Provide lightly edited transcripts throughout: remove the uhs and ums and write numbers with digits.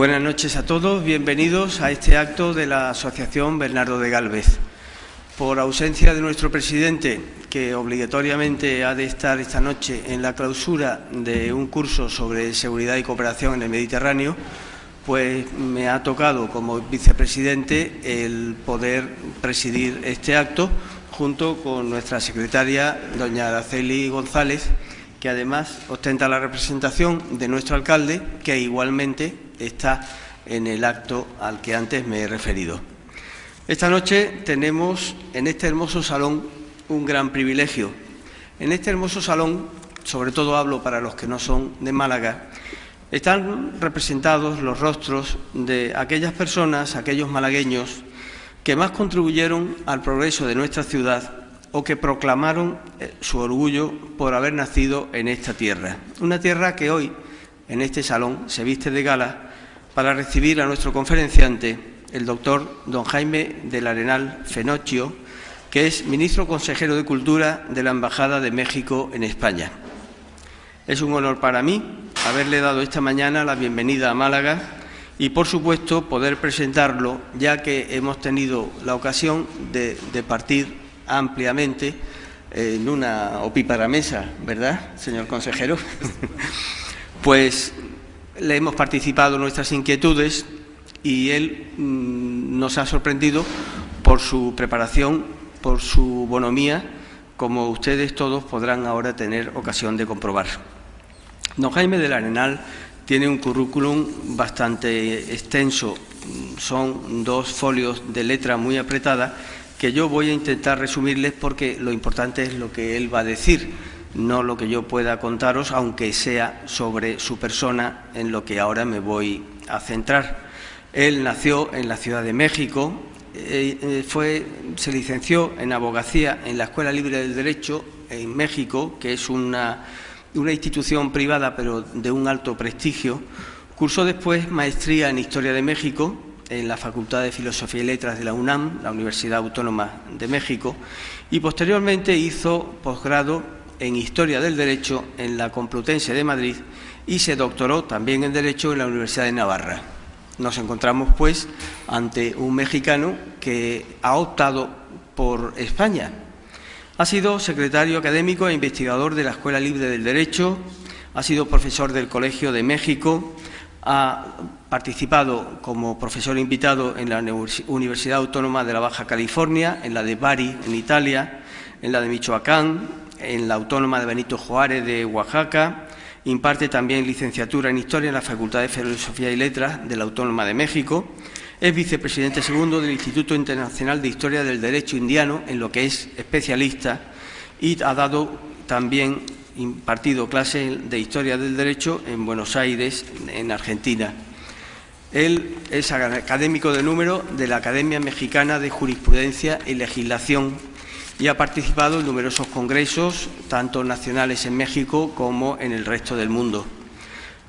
Buenas noches a todos, bienvenidos a este acto de la Asociación Bernardo de Gálvez. Por ausencia de nuestro presidente, que obligatoriamente ha de estar esta noche en la clausura de un curso sobre seguridad y cooperación en el Mediterráneo, pues me ha tocado como vicepresidente el poder presidir este acto junto con nuestra secretaria, doña Araceli González, que además ostenta la representación de nuestro alcalde, que igualmente está en el acto al que antes me he referido. Esta noche tenemos en este hermoso salón un gran privilegio. En este hermoso salón, sobre todo hablo para los que no son de Málaga, están representados los rostros de aquellas personas, aquellos malagueños, que más contribuyeron al progreso de nuestra ciudad o que proclamaron su orgullo por haber nacido en esta tierra. Una tierra que hoy, en este salón, se viste de gala para recibir a nuestro conferenciante, el doctor don Jaime del Arenal Fenocchio, que es ministro consejero de Cultura de la Embajada de México en España. Es un honor para mí haberle dado esta mañana la bienvenida a Málaga y, por supuesto, poder presentarlo, ya que hemos tenido la ocasión de partir ampliamente en una opípara mesa, ¿verdad, señor consejero? Pues le hemos participado nuestras inquietudes y él nos ha sorprendido por su preparación, por su bonomía, como ustedes todos podrán ahora tener ocasión de comprobar. Don Jaime del Arenal tiene un currículum bastante extenso, son 2 folios de letra muy apretada, que yo voy a intentar resumirles porque lo importante es lo que él va a decir, no lo que yo pueda contaros, aunque sea sobre su persona en lo que ahora me voy a centrar. Él nació en la Ciudad de México, se licenció en abogacía en la Escuela Libre del Derecho en México, que es una institución privada pero de un alto prestigio. Cursó después maestría en Historia de México en la Facultad de Filosofía y Letras de la UNAM, la Universidad Autónoma de México, y posteriormente hizo posgrado en Historia del Derecho en la Complutense de Madrid y se doctoró también en Derecho en la Universidad de Navarra. Nos encontramos, pues, ante un mexicano que ha optado por España. Ha sido secretario académico e investigador de la Escuela Libre del Derecho, ha sido profesor del Colegio de México, ha participado como profesor invitado en la Universidad Autónoma de la Baja California, en la de Bari, en Italia, en la de Michoacán, en la Autónoma de Benito Juárez de Oaxaca. Imparte también licenciatura en Historia en la Facultad de Filosofía y Letras de la Autónoma de México. Es vicepresidente segundo del Instituto Internacional de Historia del Derecho Indiano, en lo que es especialista, y ha dado también impartido clases de Historia del Derecho en Buenos Aires, en Argentina. Él es académico de número de la Academia Mexicana de Jurisprudencia y Legislación y ha participado en numerosos congresos, tanto nacionales en México como en el resto del mundo.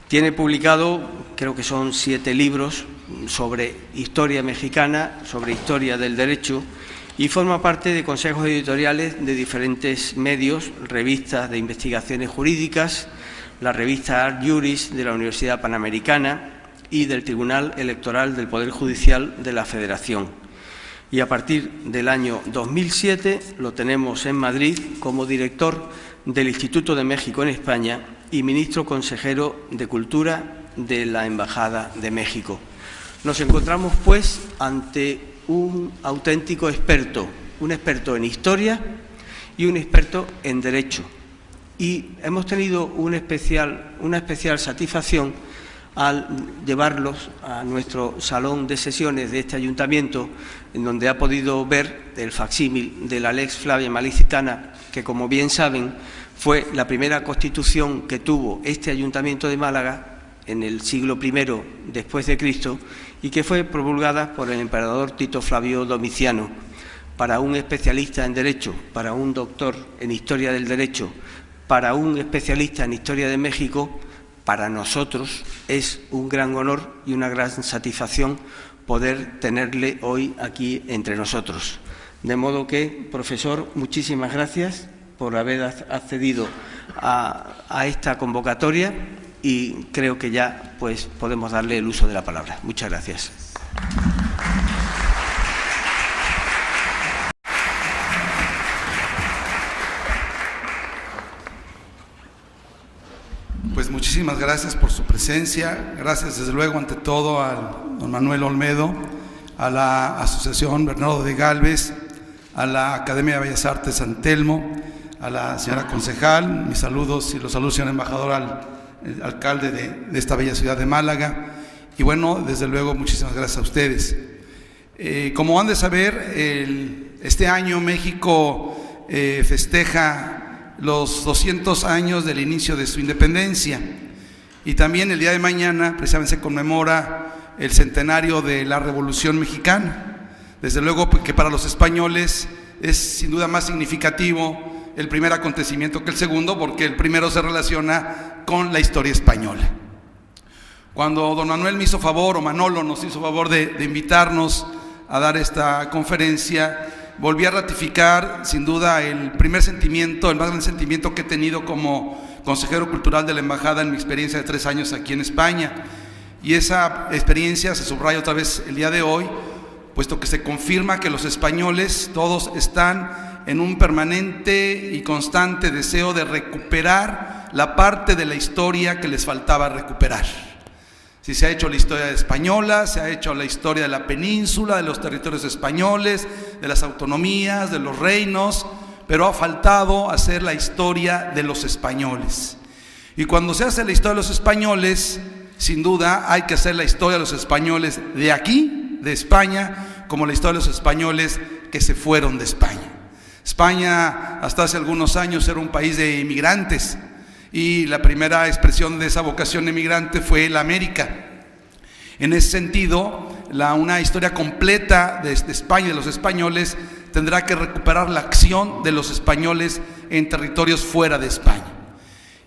Tiene publicado, creo que son 7 libros sobre historia mexicana, sobre historia del derecho, y forma parte de consejos editoriales de diferentes medios, revistas de investigaciones jurídicas, la revista Art Juris de la Universidad Panamericana y del Tribunal Electoral del Poder Judicial de la Federación. Y a partir del año 2007 lo tenemos en Madrid como director del Instituto de México en España y ministro consejero de Cultura de la Embajada de México. Nos encontramos, pues, ante un auténtico experto, un experto en historia y un experto en derecho. Y hemos tenido una especial satisfacción al llevarlos a nuestro salón de sesiones de este ayuntamiento, en donde ha podido ver el facsímil de la Lex Flavia Malicitana, que, como bien saben, fue la primera constitución que tuvo este ayuntamiento de Málaga en el siglo I después de Cristo y que fue promulgada por el emperador Tito Flavio Domiciano. Para un especialista en Derecho, para un doctor en Historia del Derecho, para un especialista en Historia de México, para nosotros es un gran honor y una gran satisfacción poder tenerle hoy aquí entre nosotros. De modo que, profesor, muchísimas gracias por haber accedido a esta convocatoria y creo que ya pues podemos darle el uso de la palabra. Muchas gracias. Pues muchísimas gracias por su presencia. Gracias desde luego ante todo al don Manuel Olmedo, a la Asociación Bernardo de Gálvez, a la Academia de Bellas Artes San Telmo, a la señora concejal, mis saludos y los saludos, señor embajador, al alcalde de esta bella ciudad de Málaga. Y bueno, desde luego, muchísimas gracias a ustedes. Como han de saber, este año México festeja los 200 años del inicio de su independencia, y también el día de mañana precisamente se conmemora el centenario de la Revolución Mexicana. Desde luego que para los españoles es sin duda más significativo el primer acontecimiento que el segundo, porque el primero se relaciona con la historia española. Cuando don Manuel me hizo favor, o Manolo nos hizo favor de invitarnos a dar esta conferencia, volví a ratificar sin duda el primer sentimiento, el más grande sentimiento que he tenido como consejero cultural de la embajada en mi experiencia de 3 años aquí en España. Y esa experiencia se subraya otra vez el día de hoy, puesto que se confirma que los españoles todos están en un permanente y constante deseo de recuperar la parte de la historia que les faltaba recuperar. Si se ha hecho la historia española, se ha hecho la historia de la península, de los territorios españoles, de las autonomías, de los reinos, pero ha faltado hacer la historia de los españoles. Y cuando se hace la historia de los españoles, sin duda hay que hacer la historia de los españoles de aquí, de España, como la historia de los españoles que se fueron de España. España hasta hace algunos años era un país de inmigrantes, y la primera expresión de esa vocación emigrante fue la América. En ese sentido, una historia completa de España y de los españoles tendrá que recuperar la acción de los españoles en territorios fuera de España.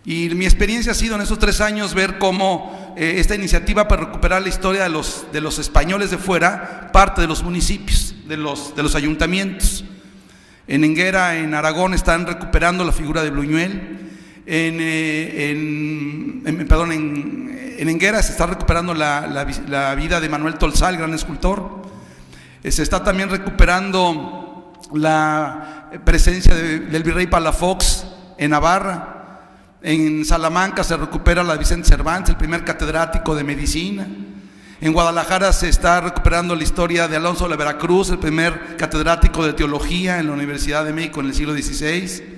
Y mi experiencia ha sido en estos 3 años ver cómo esta iniciativa para recuperar la historia de los españoles de fuera parte de los municipios, de los ayuntamientos. En Enguera, en Aragón, están recuperando la figura de Buñuel. En Enguera se está recuperando la vida de Manuel Tolsá, gran escultor. Se está también recuperando la presencia del virrey Palafox en Navarra. En Salamanca se recupera la de Vicente Cervantes, el primer catedrático de medicina. En Guadalajara se está recuperando la historia de Alonso de Veracruz, el primer catedrático de teología en la Universidad de México en el siglo XVI.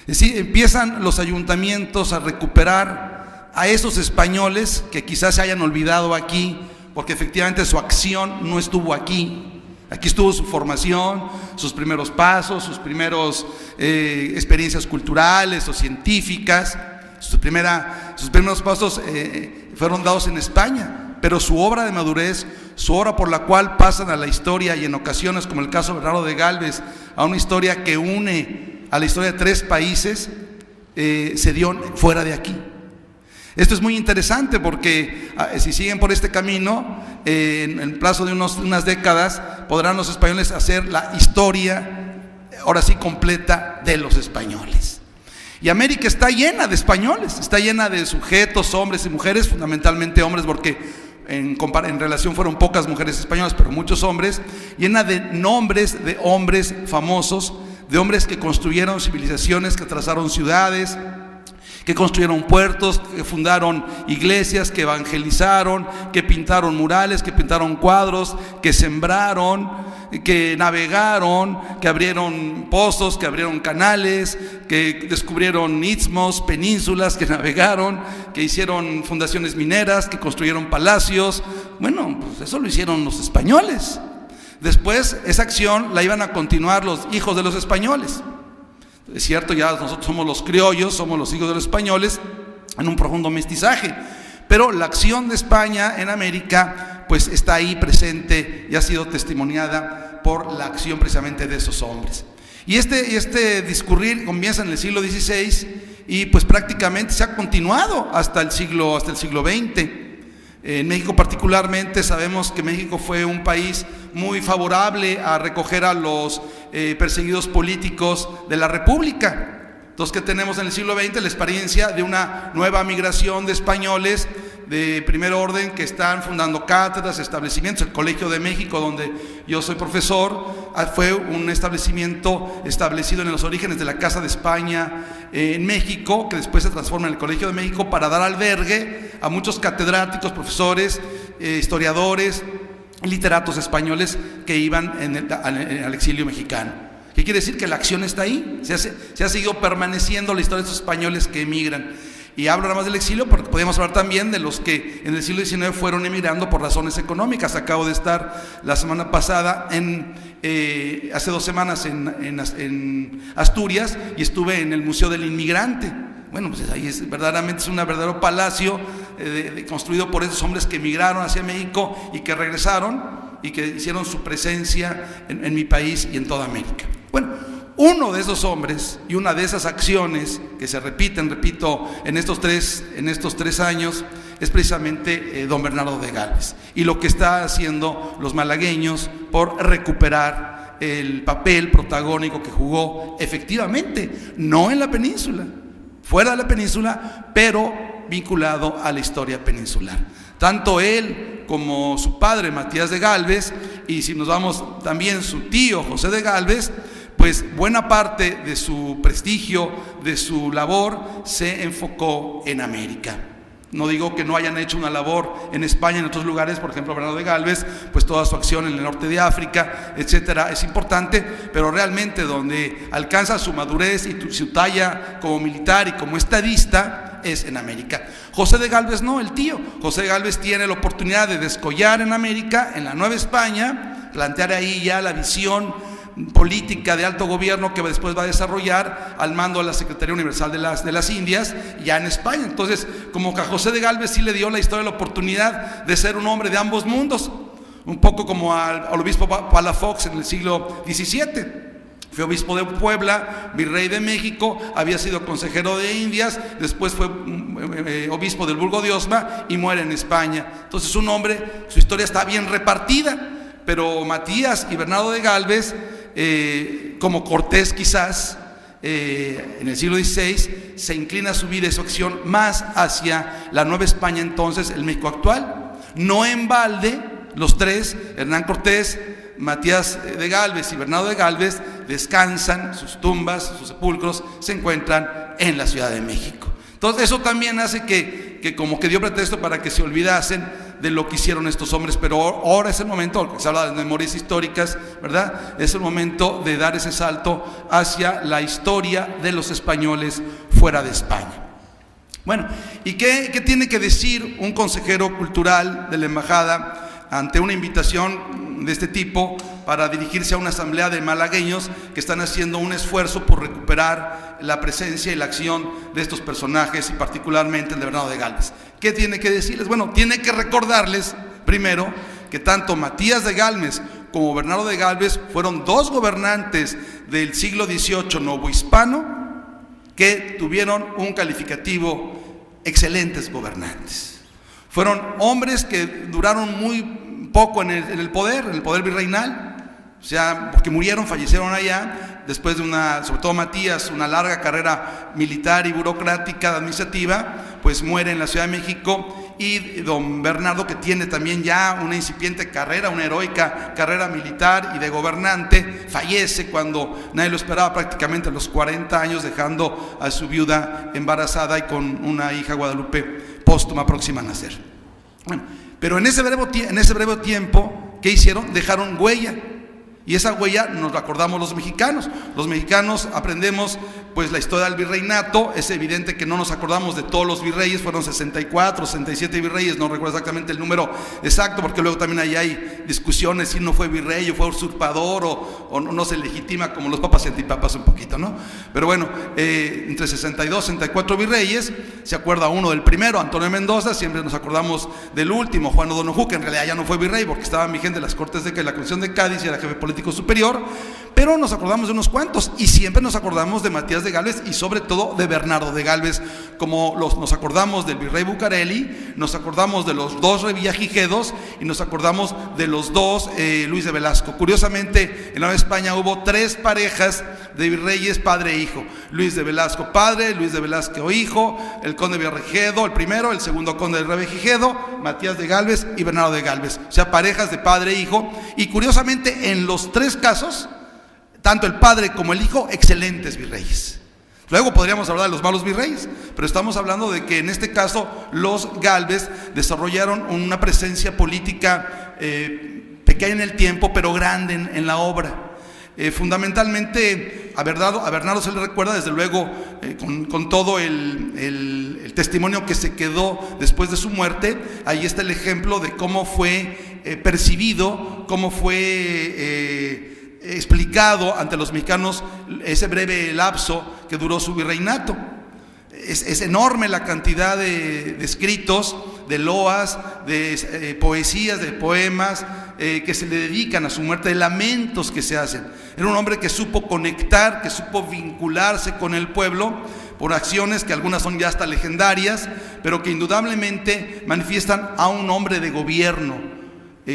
Es decir, empiezan los ayuntamientos a recuperar a esos españoles que quizás se hayan olvidado aquí, porque efectivamente su acción no estuvo aquí. Aquí estuvo su formación, sus primeros pasos, sus primeros experiencias culturales o científicas. Sus primeros pasos fueron dados en España, pero su obra de madurez, su obra por la cual pasan a la historia, y en ocasiones, como el caso de Bernardo de Gálvez, a una historia que une a la historia de 3 países, se dio fuera de aquí. Esto es muy interesante porque si siguen por este camino, en el plazo de unas décadas, podrán los españoles hacer la historia, ahora sí completa, de los españoles. Y América está llena de españoles, está llena de sujetos, hombres y mujeres, fundamentalmente hombres, porque en relación fueron pocas mujeres españolas, pero muchos hombres, llena de nombres de hombres famosos, de hombres que construyeron civilizaciones, que trazaron ciudades, que construyeron puertos, que fundaron iglesias, que evangelizaron, que pintaron murales, que pintaron cuadros, que sembraron, que navegaron, que abrieron pozos, que abrieron canales, que descubrieron istmos, penínsulas, que navegaron, que hicieron fundaciones mineras, que construyeron palacios. Bueno, pues eso lo hicieron los españoles. Después esa acción la iban a continuar los hijos de los españoles. Es cierto, ya nosotros somos los criollos, somos los hijos de los españoles en un profundo mestizaje, pero la acción de España en América pues está ahí presente y ha sido testimoniada por la acción precisamente de esos hombres. Y este discurrir comienza en el siglo XVI y pues prácticamente se ha continuado hasta el siglo XX. En México particularmente sabemos que México fue un país muy favorable a recoger a los perseguidos políticos de la República. Entonces, ¿qué tenemos en el siglo XX? La experiencia de una nueva migración de españoles de primer orden que están fundando cátedras, establecimientos. El Colegio de México, donde yo soy profesor, fue un establecimiento establecido en los orígenes de la Casa de España en México, que después se transforma en el Colegio de México para dar albergue a muchos catedráticos, profesores, historiadores, literatos españoles que iban al exilio mexicano. ¿Qué quiere decir? Que la acción está ahí, se ha seguido permaneciendo la historia de estos españoles que emigran. Y hablo nada más del exilio porque podemos hablar también de los que en el siglo XIX fueron emigrando por razones económicas. Acabo de estar la semana pasada, hace 2 semanas, en Asturias, y estuve en el Museo del Inmigrante. Bueno, pues ahí verdaderamente es un verdadero palacio construido por esos hombres que emigraron hacia México y que regresaron y que hicieron su presencia en mi país y en toda América. Bueno, uno de esos hombres y una de esas acciones que se repiten, repito, en estos tres años, es precisamente don Bernardo de Gálvez, y lo que está haciendo los malagueños por recuperar el papel protagónico que jugó efectivamente, no en la península, fuera de la península, pero vinculado a la historia peninsular. Tanto él como su padre Matías de Gálvez, y si nos vamos también su tío José de Gálvez, pues buena parte de su prestigio, de su labor, se enfocó en América. No digo que no hayan hecho una labor en España, en otros lugares, por ejemplo Bernardo de Gálvez, pues toda su acción en el norte de África, etcétera, es importante, pero realmente donde alcanza su madurez y su talla como militar y como estadista es en América. José de Gálvez no, el tío. José de Gálvez tiene la oportunidad de descollar en América, en la Nueva España, plantear ahí ya la visión política de alto gobierno que después va a desarrollar al mando de la Secretaría Universal de las Indias, ya en España. Entonces, como que a José de Gálvez sí le dio la historia la oportunidad de ser un hombre de ambos mundos, un poco como al obispo Palafox en el siglo XVII. Fue obispo de Puebla, virrey de México, había sido consejero de Indias, después fue obispo del Burgo de Osma y muere en España. Entonces, un hombre, su historia está bien repartida, pero Matías y Bernardo de Gálvez, como Cortés quizás, en el siglo XVI, se inclina su vida y su acción más hacia la Nueva España, entonces el México actual. No en balde, los tres, Hernán Cortés, Matías de Gálvez y Bernardo de Gálvez, descansan, sus tumbas, sus sepulcros se encuentran en la Ciudad de México. Entonces eso también hace que como que dio pretexto para que se olvidasen de lo que hicieron estos hombres, pero ahora es el momento, se habla de memorias históricas, ¿verdad? Es el momento de dar ese salto hacia la historia de los españoles fuera de España. Bueno, ¿y qué tiene que decir un consejero cultural de la embajada ante una invitación de este tipo para dirigirse a una asamblea de malagueños que están haciendo un esfuerzo por recuperar la presencia y la acción de estos personajes, y particularmente el de Bernardo de Gálvez? ¿Qué tiene que decirles? Bueno, tiene que recordarles primero que tanto Matías de Gálvez como Bernardo de Gálvez fueron dos gobernantes del siglo XVIII novohispano que tuvieron un calificativo excelentes gobernantes. Fueron hombres que duraron muy poco en el poder virreinal, o sea, porque fallecieron allá, después de sobre todo Matías, una larga carrera militar y burocrática, administrativa, pues muere en la Ciudad de México, y don Bernardo, que tiene también ya una incipiente carrera, una heroica carrera militar y de gobernante, fallece cuando nadie lo esperaba, prácticamente a los 40 años, dejando a su viuda embarazada y con una hija, Guadalupe, póstuma, próxima a nacer. Bueno, pero en ese breve tiempo, ¿qué hicieron? Dejaron huella. Y esa huella nos la acordamos los mexicanos. Los mexicanos aprendemos pues la historia del virreinato. Es evidente que no nos acordamos de todos los virreyes, fueron 64, 67 virreyes, no recuerdo exactamente el número exacto, porque luego también ahí hay discusiones si no fue virrey o fue usurpador o no se legitima, como los papas y antipapas un poquito, ¿no? Pero bueno, entre 62, 64 virreyes, se acuerda uno del primero, Antonio Mendoza, siempre nos acordamos del último, Juan O'Donojú, que en realidad ya no fue virrey porque estaban vigentes las Cortes de la Constitución de Cádiz y era jefe político superior, pero nos acordamos de unos cuantos, y siempre nos acordamos de Matías de Gálvez y sobre todo de Bernardo de Gálvez, como nos acordamos del virrey Bucareli, nos acordamos de los dos Revillagigedos y nos acordamos de los dos Luis de Velasco. Curiosamente, en Nueva España hubo 3 parejas de virreyes padre e hijo: Luis de Velasco padre, Luis de Velasco hijo, el conde Villagigedo el primero, el segundo conde de Revillagigedo, Matías de Gálvez y Bernardo de Gálvez, o sea, parejas de padre e hijo. Y curiosamente, en los 3 casos, tanto el padre como el hijo, excelentes virreyes. Luego podríamos hablar de los malos virreyes, pero estamos hablando de que en este caso los Gálvez desarrollaron una presencia política pequeña en el tiempo, pero grande en la obra. Fundamentalmente a Bernardo se le recuerda desde luego con todo el testimonio que se quedó después de su muerte. Ahí está el ejemplo de cómo fue percibido, cómo fue explicado ante los mexicanos ese breve lapso que duró su virreinato. Es enorme la cantidad de escritos, de loas, de poesías, de poemas que se le dedican a su muerte, de lamentos que se hacen. Era un hombre que supo conectar, que supo vincularse con el pueblo por acciones que algunas son ya hasta legendarias, pero que indudablemente manifiestan a un hombre de gobierno.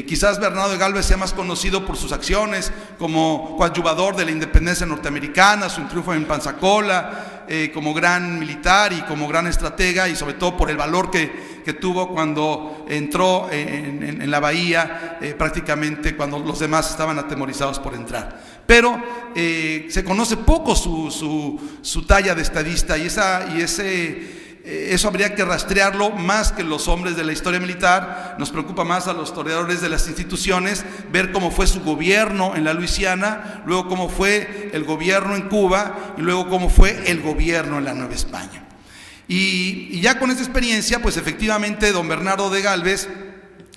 Quizás Bernardo de Gálvez sea más conocido por sus acciones como coadyuvador de la independencia norteamericana, su triunfo en Pensacola, como gran militar y como gran estratega, y sobre todo por el valor que tuvo cuando entró en la bahía, prácticamente cuando los demás estaban atemorizados por entrar. Pero se conoce poco su talla de estadista, y eso habría que rastrearlo más que los hombres de la historia militar. Nos preocupa más a los historiadores de las instituciones ver cómo fue su gobierno en la Luisiana, luego cómo fue el gobierno en Cuba y luego cómo fue el gobierno en la Nueva España. Y ya con esta experiencia, pues efectivamente don Bernardo de Gálvez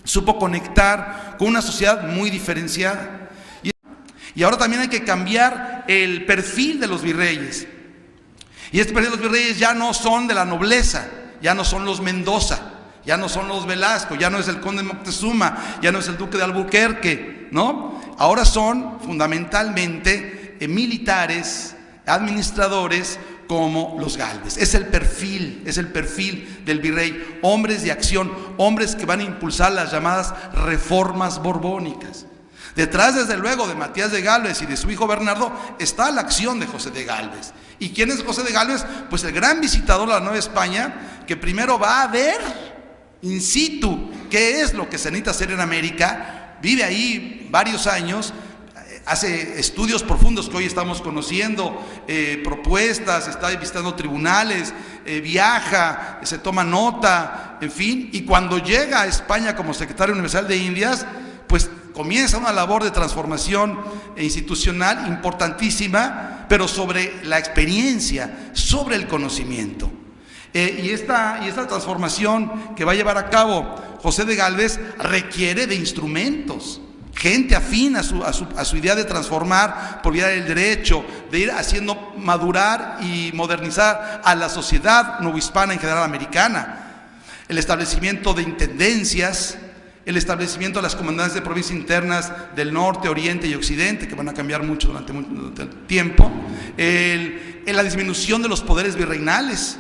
supo conectar con una sociedad muy diferenciada. Y ahora también hay que cambiar el perfil de los virreyes. Y este perfil de los virreyes ya no son de la nobleza, ya no son los Mendoza, ya no son los Velasco, ya no es el conde de Moctezuma, ya no es el duque de Albuquerque, ¿no? Ahora son fundamentalmente militares, administradores, como los Gálvez. Es el perfil del virrey, hombres de acción, hombres que van a impulsar las llamadas reformas borbónicas. Detrás, desde luego, de Matías de Gálvez y de su hijo Bernardo está la acción de José de Gálvez. ¿Y quién es José de Gálvez? Pues el gran visitador de la Nueva España, que primero va a ver in situ qué es lo que se necesita hacer en América, vive ahí varios años, hace estudios profundos que hoy estamos conociendo, propuestas, está visitando tribunales, viaja, se toma nota, en fin, y cuando llega a España como secretario universal de Indias, pues comienza una labor de transformación institucional importantísima, pero sobre la experiencia, sobre el conocimiento. Y esta transformación que va a llevar a cabo José de Gálvez requiere de instrumentos, gente afín a su idea de transformar por vía del derecho, de ir haciendo madurar y modernizar a la sociedad novohispana en general americana. El establecimiento de intendencias, el establecimiento de las comandancias de provincias internas del norte, oriente y occidente, que van a cambiar mucho durante el tiempo, la disminución de los poderes virreinales,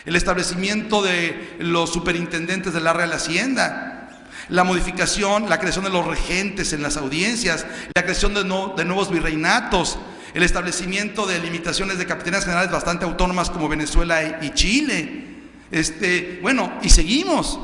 el establecimiento de los superintendentes de la Real Hacienda, la modificación, la creación de los regentes en las audiencias, la creación de nuevos virreinatos, el establecimiento de limitaciones de capitanías generales bastante autónomas como Venezuela y Chile. Bueno, y seguimos.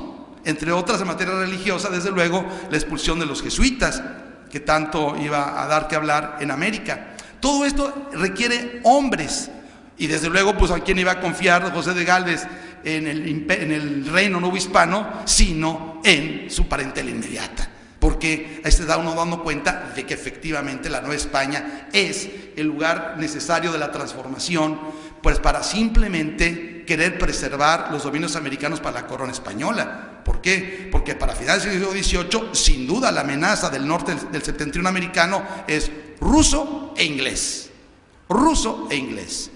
Entre otras, en materia religiosa, desde luego, la expulsión de los jesuitas, que tanto iba a dar que hablar en América. Todo esto requiere hombres, y desde luego, pues a quién iba a confiar José de Gálvez en el reino novohispano, sino en su parentela inmediata. Porque ahí se da uno dando cuenta de que efectivamente la Nueva España es el lugar necesario de la transformación, pues para simplemente querer preservar los dominios americanos para la corona española. ¿Por qué? Porque para finales del siglo XVIII, sin duda, la amenaza del norte del septentrión americano es ruso e inglés. Ruso e inglés.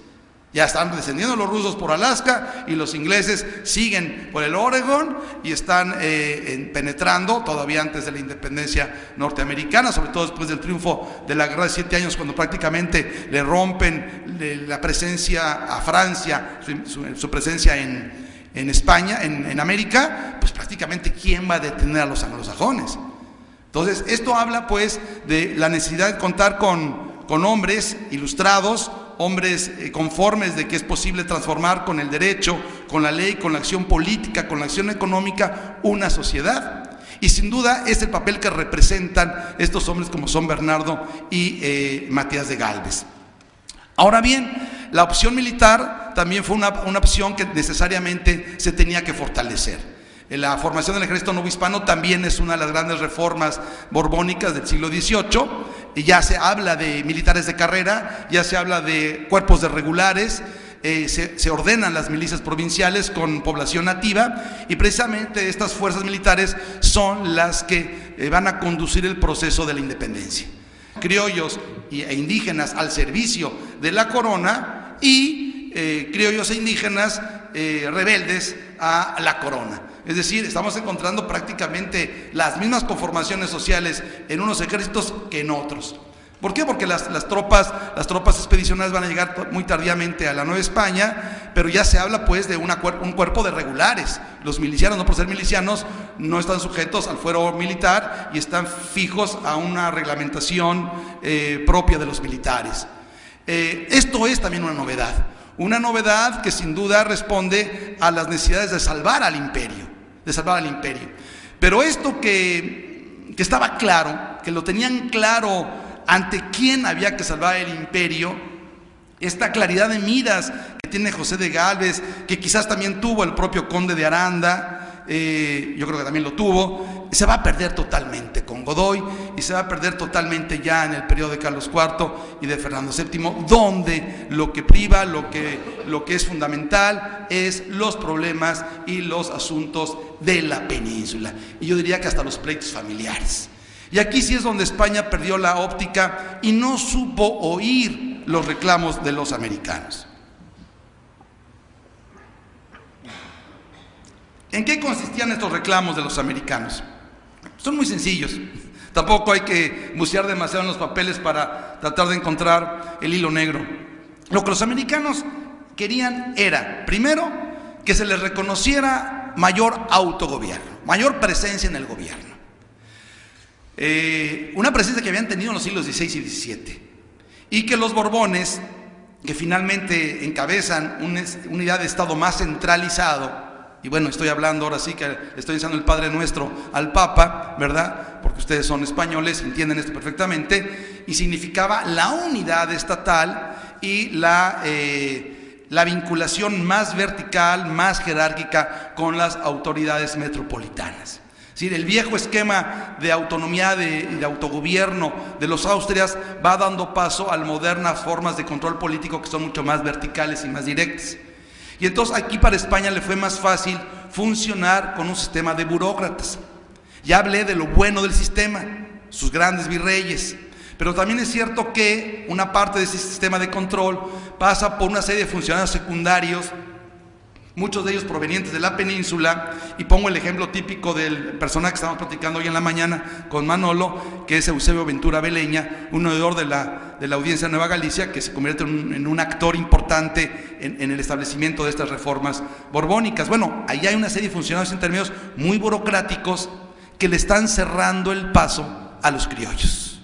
Ya están descendiendo los rusos por Alaska y los ingleses siguen por el Oregon y están penetrando todavía antes de la independencia norteamericana, sobre todo después del triunfo de la Guerra de 7 años, cuando prácticamente le rompen la presencia a Francia, su presencia en España, en América. Pues prácticamente ¿quién va a detener a los anglosajones? Entonces esto habla pues de la necesidad de contar con hombres ilustrados, hombres conformes de que es posible transformar con el derecho, con la ley, con la acción política, con la acción económica, una sociedad. Y sin duda es el papel que representan estos hombres como son Bernardo y Matías de Gálvez. Ahora bien, la opción militar también fue una opción que necesariamente se tenía que fortalecer. La formación del ejército novohispano también es una de las grandes reformas borbónicas del siglo XVIII. Ya se habla de militares de carrera, ya se habla de cuerpos de regulares, se ordenan las milicias provinciales con población nativa, y precisamente estas fuerzas militares son las que van a conducir el proceso de la independencia. Criollos e indígenas al servicio de la corona y criollos e indígenas rebeldes a la corona. Es decir, estamos encontrando prácticamente las mismas conformaciones sociales en unos ejércitos que en otros. ¿Por qué? Porque las tropas expedicionarias van a llegar muy tardíamente a la Nueva España, pero ya se habla pues de un cuerpo de regulares. Los milicianos, no por ser milicianos, no están sujetos al fuero militar y están fijos a una reglamentación propia de los militares. Esto es también una novedad que sin duda responde a las necesidades de salvar al imperio. Pero esto que estaba claro, que lo tenían claro ante quién había que salvar el imperio, esta claridad de miras que tiene José de Gálvez, que quizás también tuvo el propio conde de Aranda, yo creo que también lo tuvo, se va a perder totalmente con Godoy y se va a perder totalmente ya en el periodo de Carlos IV y de Fernando VII, donde lo que priva, lo que es fundamental es los problemas y los asuntos de la península, y yo diría que hasta los pleitos familiares. Y aquí sí es donde España perdió la óptica y no supo oír los reclamos de los americanos. ¿En qué consistían estos reclamos de los americanos? Son muy sencillos. Tampoco hay que bucear demasiado en los papeles para tratar de encontrar el hilo negro. Lo que los americanos querían era, primero, que se les reconociera mayor autogobierno, mayor presencia en el gobierno. Una presencia que habían tenido en los siglos XVI y XVII. Y que los Borbones, que finalmente encabezan una idea de Estado más centralizado, y bueno, estoy hablando ahora sí que le estoy diciendo el Padre Nuestro al Papa, ¿verdad? Porque ustedes son españoles, entienden esto perfectamente, y significaba la unidad estatal y la vinculación más vertical, más jerárquica con las autoridades metropolitanas. Es decir, el viejo esquema de autonomía, de autogobierno de los Austrias va dando paso a modernas formas de control político que son mucho más verticales y más directas. Y entonces aquí para España le fue más fácil funcionar con un sistema de burócratas. Ya hablé de lo bueno del sistema, sus grandes virreyes, pero también es cierto que una parte de ese sistema de control pasa por una serie de funcionarios secundarios, muchos de ellos provenientes de la península, y pongo el ejemplo típico del personaje que estamos platicando hoy en la mañana con Manolo, que es Eusebio Ventura Beleña, un oidor de la audiencia de Nueva Galicia, que se convierte en un actor importante en el establecimiento de estas reformas borbónicas. Bueno, ahí hay una serie de funcionarios intermedios muy burocráticos que le están cerrando el paso a los criollos.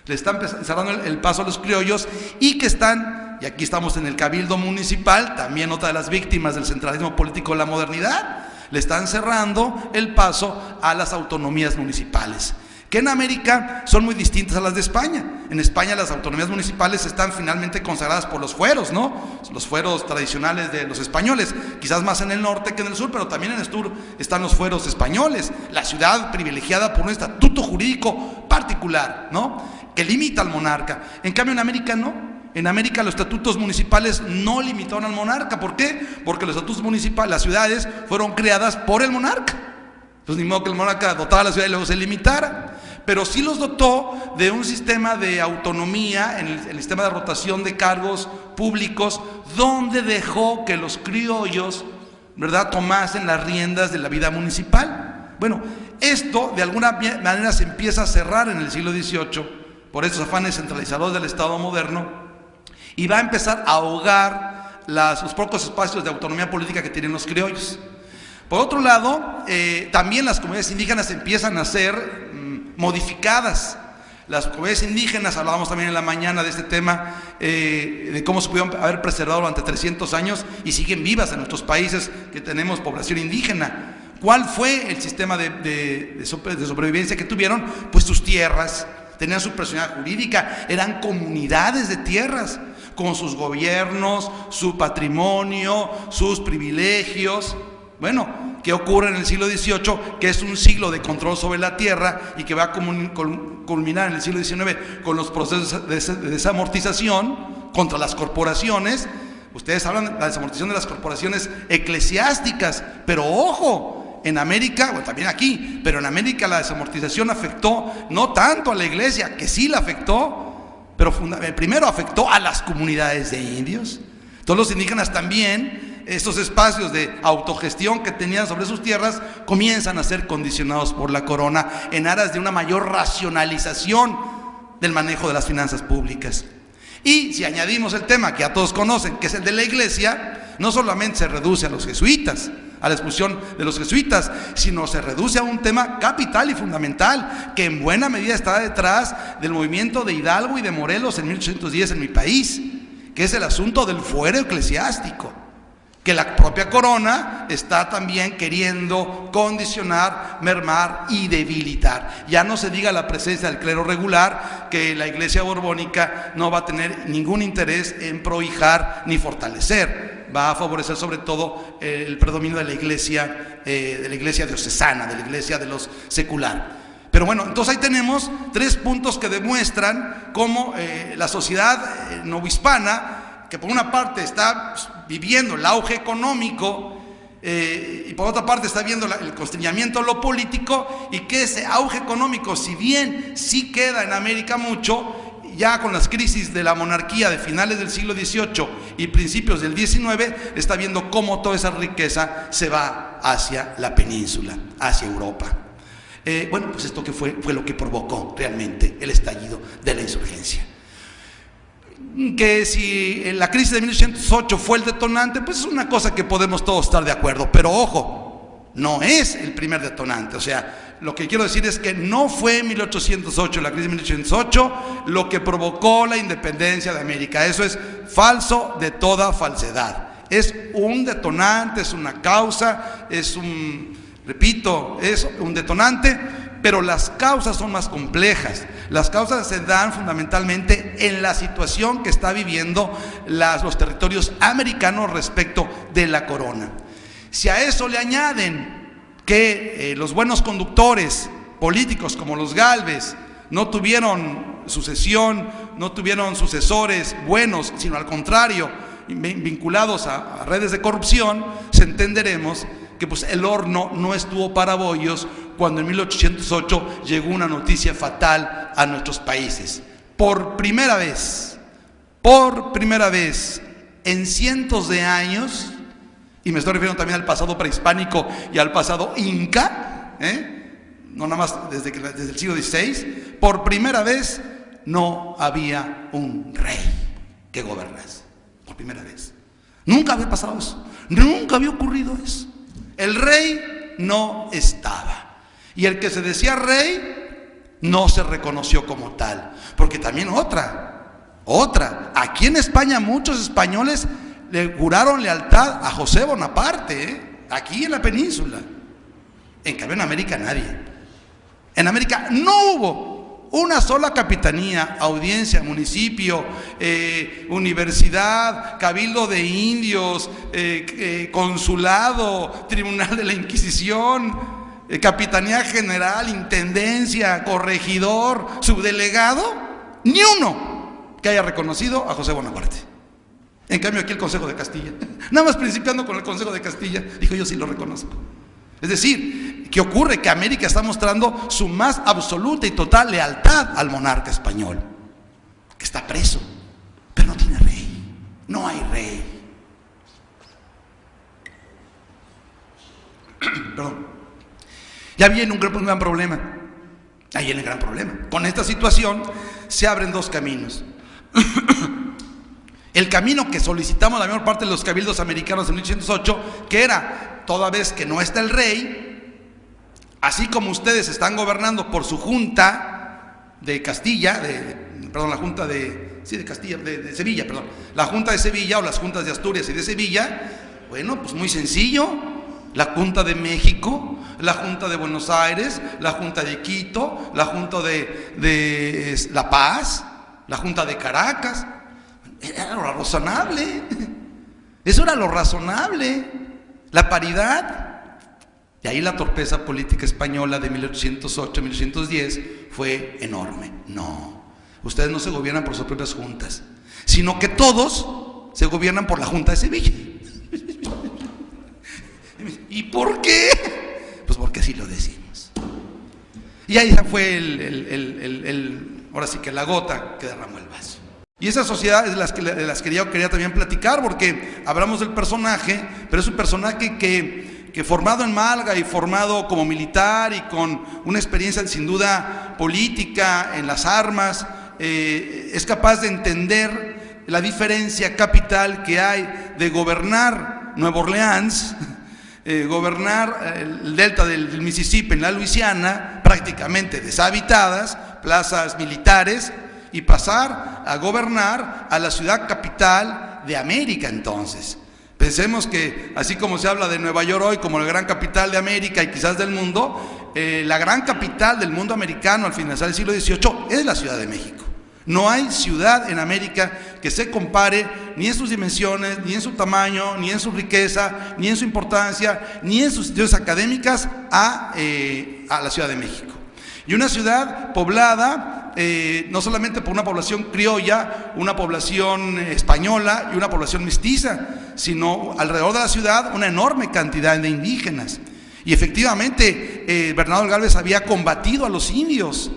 Le están cerrando el paso a los criollos y que están, y aquí estamos en el cabildo municipal, también otra de las víctimas del centralismo político de la modernidad, le están cerrando el paso a las autonomías municipales, que en América son muy distintas a las de España. En España las autonomías municipales están finalmente consagradas por los fueros, ¿no? Los fueros tradicionales de los españoles, quizás más en el norte que en el sur, pero también en el sur están los fueros españoles, la ciudad privilegiada por un estatuto jurídico particular, ¿no?, que limita al monarca. En cambio en América no. En América los estatutos municipales no limitaron al monarca. ¿Por qué? Porque los estatutos municipales, las ciudades fueron creadas por el monarca. Pues ni modo que el monarca dotara la ciudad y luego se limitara. pero sí los dotó de un sistema de autonomía en el sistema de rotación de cargos públicos, donde dejó que los criollos, ¿verdad?, tomasen las riendas de la vida municipal. Bueno, esto de alguna manera se empieza a cerrar en el siglo XVIII por estos afanes centralizadores del Estado moderno, y va a empezar a ahogar los pocos espacios de autonomía política que tienen los criollos. Por otro lado, también las comunidades indígenas empiezan a ser modificadas. Las comunidades indígenas, hablábamos también en la mañana de este tema, de cómo se pudieron haber preservado durante 300 años y siguen vivas en nuestros países que tenemos población indígena. ¿Cuál fue el sistema de sobrevivencia que tuvieron? Pues sus tierras, tenían su personalidad jurídica, eran comunidades de tierras, con sus gobiernos, su patrimonio, sus privilegios. Bueno, ¿qué ocurre en el siglo XVIII? Que es un siglo de control sobre la tierra y que va a culminar en el siglo XIX con los procesos de desamortización contra las corporaciones. Ustedes hablan de la desamortización de las corporaciones eclesiásticas, pero ojo, en América, bueno, también aquí, pero en América la desamortización afectó no tanto a la iglesia, que sí la afectó, pero primero afectó a las comunidades de indios. Todos los indígenas también, estos espacios de autogestión que tenían sobre sus tierras, comienzan a ser condicionados por la corona en aras de una mayor racionalización del manejo de las finanzas públicas. Y si añadimos el tema que ya todos conocen, que es el de la iglesia, no solamente se reduce a los jesuitas, a la expulsión de los jesuitas, sino se reduce a un tema capital y fundamental, que en buena medida está detrás del movimiento de Hidalgo y de Morelos en 1810 en mi país, que es el asunto del fuero eclesiástico, que la propia corona está también queriendo condicionar, mermar y debilitar. Ya no se diga la presencia del clero regular, que la iglesia borbónica no va a tener ningún interés en prohijar ni fortalecer. Va a favorecer sobre todo el predominio de la iglesia diocesana, de la iglesia de los secular. Pero bueno, entonces ahí tenemos 3 puntos que demuestran cómo la sociedad novohispana, que por una parte está viviendo el auge económico y por otra parte está viendo el constreñimiento a lo político, y que ese auge económico, si bien sí queda en América mucho, ya con las crisis de la monarquía de finales del siglo XVIII y principios del XIX, está viendo cómo toda esa riqueza se va hacia la península, hacia Europa. Bueno, pues esto que fue lo que provocó realmente el estallido de la insurgencia. Que si la crisis de 1808 fue el detonante, pues es una cosa que podemos todos estar de acuerdo, pero ojo, no es el primer detonante. O sea, lo que quiero decir es que no fue 1808, la crisis de 1808, lo que provocó la independencia de América. Eso es falso de toda falsedad. Es un detonante, es una causa, es un detonante, pero las causas son más complejas. Las causas se dan fundamentalmente en la situación que está viviendo los territorios americanos respecto de la corona. Si a eso le añaden que los buenos conductores políticos como los Gálvez no tuvieron sucesión, no tuvieron sucesores buenos, sino al contrario, vinculados a redes de corrupción, entenderemos que pues el horno no estuvo para bollos cuando en 1808 llegó una noticia fatal a nuestros países. Por primera vez en cientos de años, y me estoy refiriendo también al pasado prehispánico y al pasado inca, no nada más desde el siglo XVI, por primera vez no había un rey que gobernase. Por primera vez. Nunca había pasado eso, nunca había ocurrido eso. El rey no estaba, y el que se decía rey no se reconoció como tal. Porque también otra, aquí en España muchos españoles le juraron lealtad a José Bonaparte, aquí en la península. En cambio en América nadie. En América no hubo una sola capitanía, audiencia, municipio, universidad, cabildo de indios, consulado, tribunal de la Inquisición, capitanía general, intendencia, corregidor, subdelegado, ni uno que haya reconocido a José Bonaparte. En cambio aquí el Consejo de Castilla, nada más principiando con el Consejo de Castilla, dijo: yo sí lo reconozco. Es decir, ¿Qué ocurre? Que América está mostrando su más absoluta y total lealtad al monarca español, que está preso, pero no tiene rey, no hay rey. Perdón. Ya viene un gran problema. Ahí viene el gran problema. Con esta situación se abren dos caminos. El camino que solicitamos la mayor parte de los cabildos americanos en 1808, que era, toda vez que no está el rey, así como ustedes están gobernando por su junta de Castilla, la junta de Castilla, de Sevilla, perdón, la junta de Sevilla o las juntas de Asturias y de Sevilla, bueno, pues muy sencillo. La Junta de México, la Junta de Buenos Aires, la Junta de Quito, la Junta de La Paz, la Junta de Caracas. Era lo razonable. Eso era lo razonable. La paridad. Y ahí la torpeza política española de 1808-1810 fue enorme. No, ustedes no se gobiernan por sus propias juntas, sino que todos se gobiernan por la Junta de Sevilla. ¿Y por qué? Pues porque así lo decimos. Y ahí fue ahora sí que la gota que derramó el vaso. Y esa sociedad es de las que yo quería también platicar, porque hablamos del personaje, pero es un personaje que formado en Málaga y formado como militar y con una experiencia sin duda política en las armas, es capaz de entender la diferencia capital que hay de gobernar Nueva Orleans, gobernar el delta del Mississippi en la Luisiana, prácticamente deshabitadas, plazas militares, y pasar a gobernar a la ciudad capital de América. Entonces, pensemos que así como se habla de Nueva York hoy como la gran capital de América y quizás del mundo, la gran capital del mundo americano al finalizar el siglo XVIII es la Ciudad de México. No hay ciudad en América que se compare ni en sus dimensiones, ni en su tamaño, ni en su riqueza, ni en su importancia, ni en sus instituciones académicas a la Ciudad de México. Y una ciudad poblada no solamente por una población criolla, una población española y una población mestiza, sino alrededor de la ciudad una enorme cantidad de indígenas. Y efectivamente Bernardo de Gálvez había combatido a los indios.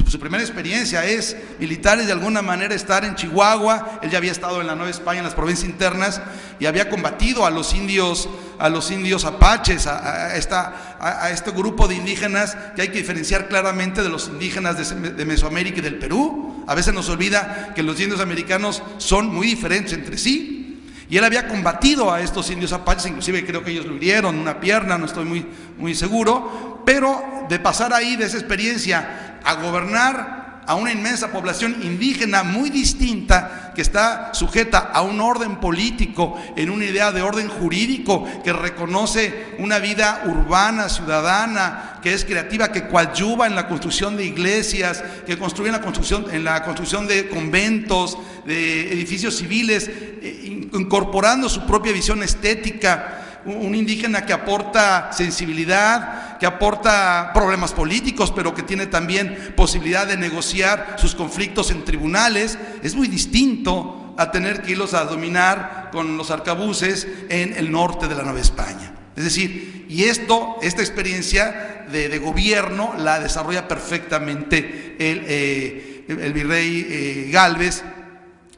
Su primera experiencia es militar y de alguna manera estar en Chihuahua. Él ya había estado en la Nueva España, en las provincias internas, y había combatido a los indios apaches, a este grupo de indígenas que hay que diferenciar claramente de los indígenas de Mesoamérica y del Perú. A veces nos olvida que los indios americanos son muy diferentes entre sí. Y él había combatido a estos indios apaches, inclusive creo que ellos lo hirieron una pierna, no estoy muy seguro, pero de pasar ahí de esa experiencia a gobernar a una inmensa población indígena muy distinta, que está sujeta a un orden político, en una idea de orden jurídico, que reconoce una vida urbana, ciudadana, que es creativa, que coadyuva en la construcción de iglesias, que construye en la construcción de conventos, de edificios civiles, incorporando su propia visión estética. Un indígena que aporta sensibilidad, que aporta problemas políticos, pero que tiene también posibilidad de negociar sus conflictos en tribunales. Es muy distinto a tener que irlos a dominar con los arcabuces en el norte de la Nueva España. Es decir, y esta experiencia de gobierno la desarrolla perfectamente el virrey Gálvez.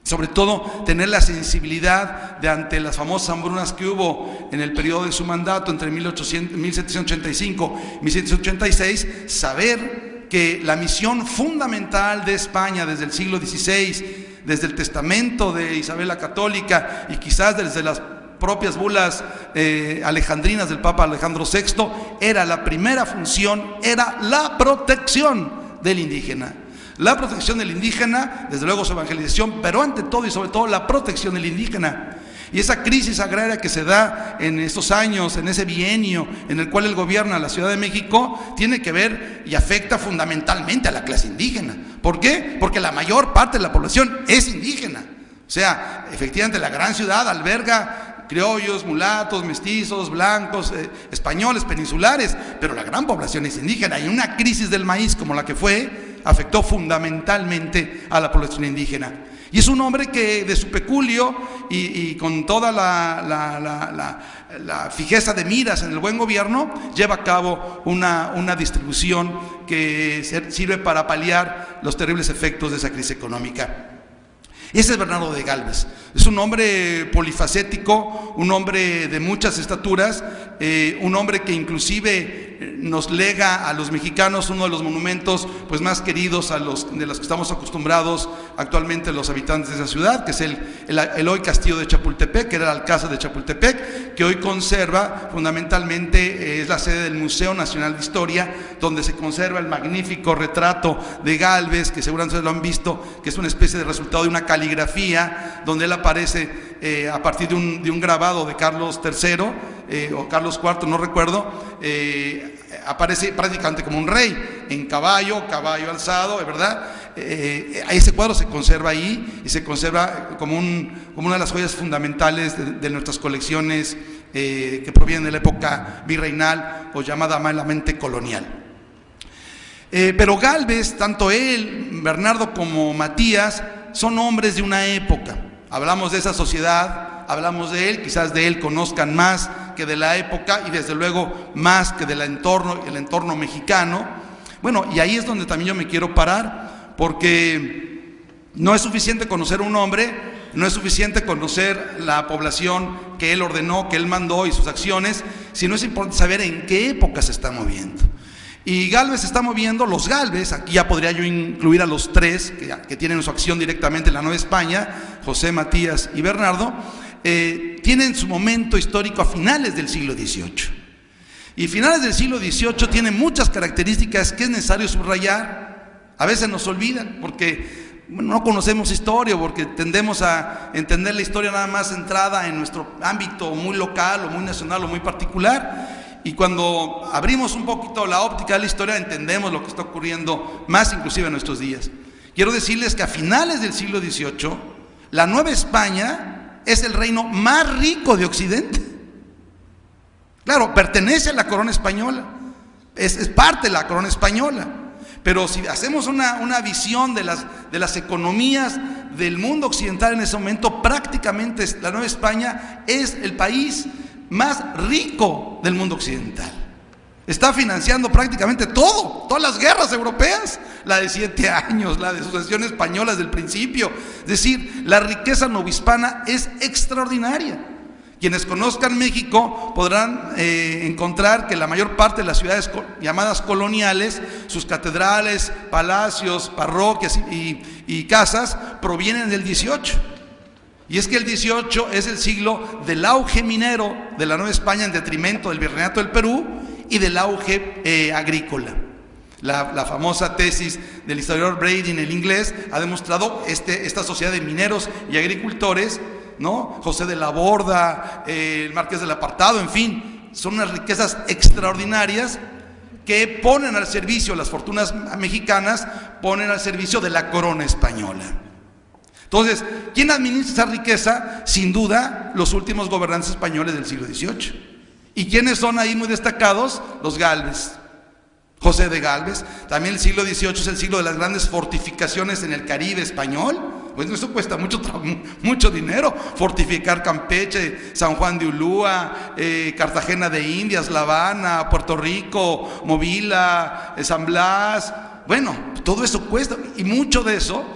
Sobre todo, tener la sensibilidad de ante las famosas hambrunas que hubo en el periodo de su mandato entre 1785 y 1786, saber que la misión fundamental de España desde el siglo XVI, desde el testamento de Isabel la Católica y quizás desde las propias bulas alejandrinas del Papa Alejandro VI, era la primera función, era la protección del indígena. La protección del indígena, desde luego su evangelización, pero ante todo y sobre todo la protección del indígena. Y esa crisis agraria que se da en estos años, en ese bienio en el cual él gobierna la Ciudad de México, tiene que ver y afecta fundamentalmente a la clase indígena. ¿Por qué? Porque la mayor parte de la población es indígena. O sea, efectivamente la gran ciudad alberga criollos, mulatos, mestizos, blancos, españoles, peninsulares, pero la gran población es indígena, y una crisis del maíz como la que fue, afectó fundamentalmente a la población indígena. Y es un hombre que de su peculio y con toda la fijeza de miras en el buen gobierno, lleva a cabo una distribución que sirve para paliar los terribles efectos de esa crisis económica. Ese es Bernardo de Gálvez. Es un hombre polifacético, un hombre de muchas estaturas, un hombre que inclusive nos lega a los mexicanos uno de los monumentos pues más queridos de los que estamos acostumbrados actualmente los habitantes de esa ciudad, que es el hoy Castillo de Chapultepec, que era el Alcázar de Chapultepec, que hoy conserva fundamentalmente, es la sede del Museo Nacional de Historia, donde se conserva el magnífico retrato de Gálvez, que seguramente lo han visto, que es una especie de resultado de una caligrafía, donde él aparece a partir de un grabado de Carlos III o Carlos IV, no recuerdo, aparece prácticamente como un rey, en caballo alzado, ¿verdad? Ese cuadro se conserva ahí y se conserva como una de las joyas fundamentales de nuestras colecciones que provienen de la época virreinal o llamada malamente colonial. Pero Gálvez, tanto él, Bernardo como Matías, son hombres de una época. Hablamos de esa sociedad, hablamos de él, quizás de él conozcan más que de la época y desde luego más que del entorno mexicano. Bueno, y ahí es donde también yo me quiero parar, porque no es suficiente conocer un hombre, no es suficiente conocer la población que él ordenó, que él mandó y sus acciones, sino es importante saber en qué época se está moviendo. Y Gálvez se está moviendo, los Gálvez, aquí ya podría yo incluir a los tres que tienen su acción directamente en la Nueva España, José, Matías y Bernardo, tienen su momento histórico a finales del siglo XVIII. Y finales del siglo XVIII tienen muchas características que es necesario subrayar. A veces nos olvidan porque no conocemos historia, porque tendemos a entender la historia nada más centrada en nuestro ámbito muy local o muy nacional o muy particular. Y cuando abrimos un poquito la óptica de la historia, entendemos lo que está ocurriendo más inclusive en nuestros días. Quiero decirles que a finales del siglo XVIII, la Nueva España es el reino más rico de Occidente. Claro, pertenece a la corona española, es parte de la corona española. Pero si hacemos una visión de las economías del mundo occidental en ese momento, prácticamente la Nueva España es el país más rico del mundo occidental. Está financiando prácticamente todo, todas las guerras europeas, la de 7 años, la de sucesión española desde el principio. Es decir, la riqueza novohispana es extraordinaria. Quienes conozcan México podrán encontrar que la mayor parte de las ciudades llamadas coloniales, sus catedrales, palacios, parroquias y casas provienen del 18. Y es que el 18 es el siglo del auge minero de la Nueva España en detrimento del Virreinato del Perú y del auge agrícola. La famosa tesis del historiador Brady en el inglés ha demostrado esta sociedad de mineros y agricultores, ¿no? José de la Borda, el Marqués del Apartado, en fin, son unas riquezas extraordinarias que ponen al servicio, las fortunas mexicanas ponen al servicio de la corona española. Entonces, ¿quién administra esa riqueza? Sin duda, los últimos gobernantes españoles del siglo XVIII. ¿Y quiénes son ahí muy destacados? Los Gálvez. José de Gálvez. También el siglo XVIII es el siglo de las grandes fortificaciones en el Caribe español. Pues eso cuesta mucho dinero. Fortificar Campeche, San Juan de Ulúa, Cartagena de Indias, La Habana, Puerto Rico, Movila, San Blas. Bueno, todo eso cuesta. Y mucho de eso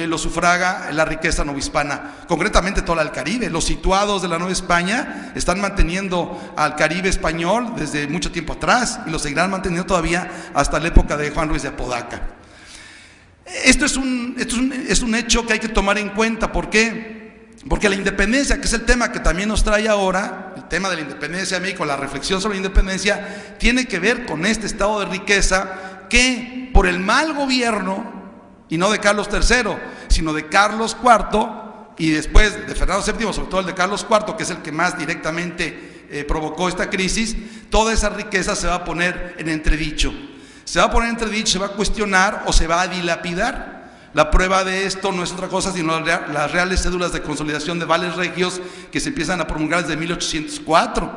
lo sufraga la riqueza novohispana, concretamente toda el Caribe. Los situados de la Nueva España están manteniendo al Caribe español desde mucho tiempo atrás y lo seguirán manteniendo todavía hasta la época de Juan Ruiz de Apodaca. Esto es un hecho que hay que tomar en cuenta. ¿Por qué? Porque la independencia, que es el tema que también nos trae ahora, el tema de la independencia de México, la reflexión sobre la independencia, tiene que ver con este estado de riqueza que por el mal gobierno, y no de Carlos III, sino de Carlos IV y después de Fernando VII, sobre todo el de Carlos IV, que es el que más directamente provocó esta crisis, toda esa riqueza se va a poner en entredicho. Se va a poner en entredicho, se va a cuestionar o se va a dilapidar. La prueba de esto no es otra cosa sino las reales cédulas de consolidación de vales regios que se empiezan a promulgar desde 1804,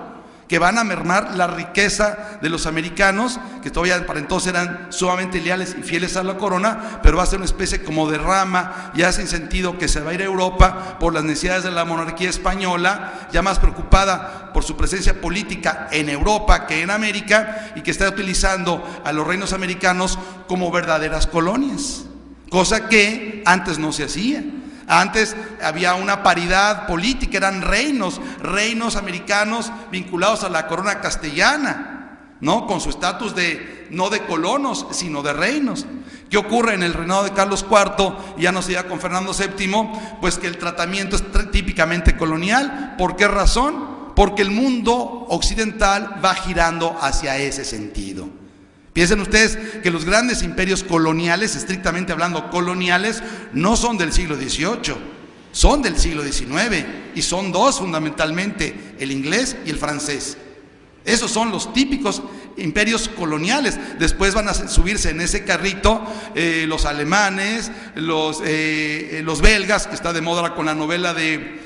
que van a mermar la riqueza de los americanos, que todavía para entonces eran sumamente leales y fieles a la corona, pero va a ser una especie como de rama, ya sin sentido, que se va a ir a Europa por las necesidades de la monarquía española, ya más preocupada por su presencia política en Europa que en América, y que está utilizando a los reinos americanos como verdaderas colonias, cosa que antes no se hacía. Antes había una paridad política, eran reinos americanos vinculados a la corona castellana, ¿no? Con su estatus no de colonos, sino de reinos. ¿Qué ocurre en el reinado de Carlos IV? Ya no se da con Fernando VII, pues que el tratamiento es típicamente colonial. ¿Por qué razón? Porque el mundo occidental va girando hacia ese sentido. Piensen ustedes que los grandes imperios coloniales, estrictamente hablando coloniales, no son del siglo XVIII, son del siglo XIX, y son dos fundamentalmente, el inglés y el francés. Esos son los típicos imperios coloniales. Después van a subirse en ese carrito los alemanes, los belgas, que está de moda con la novela de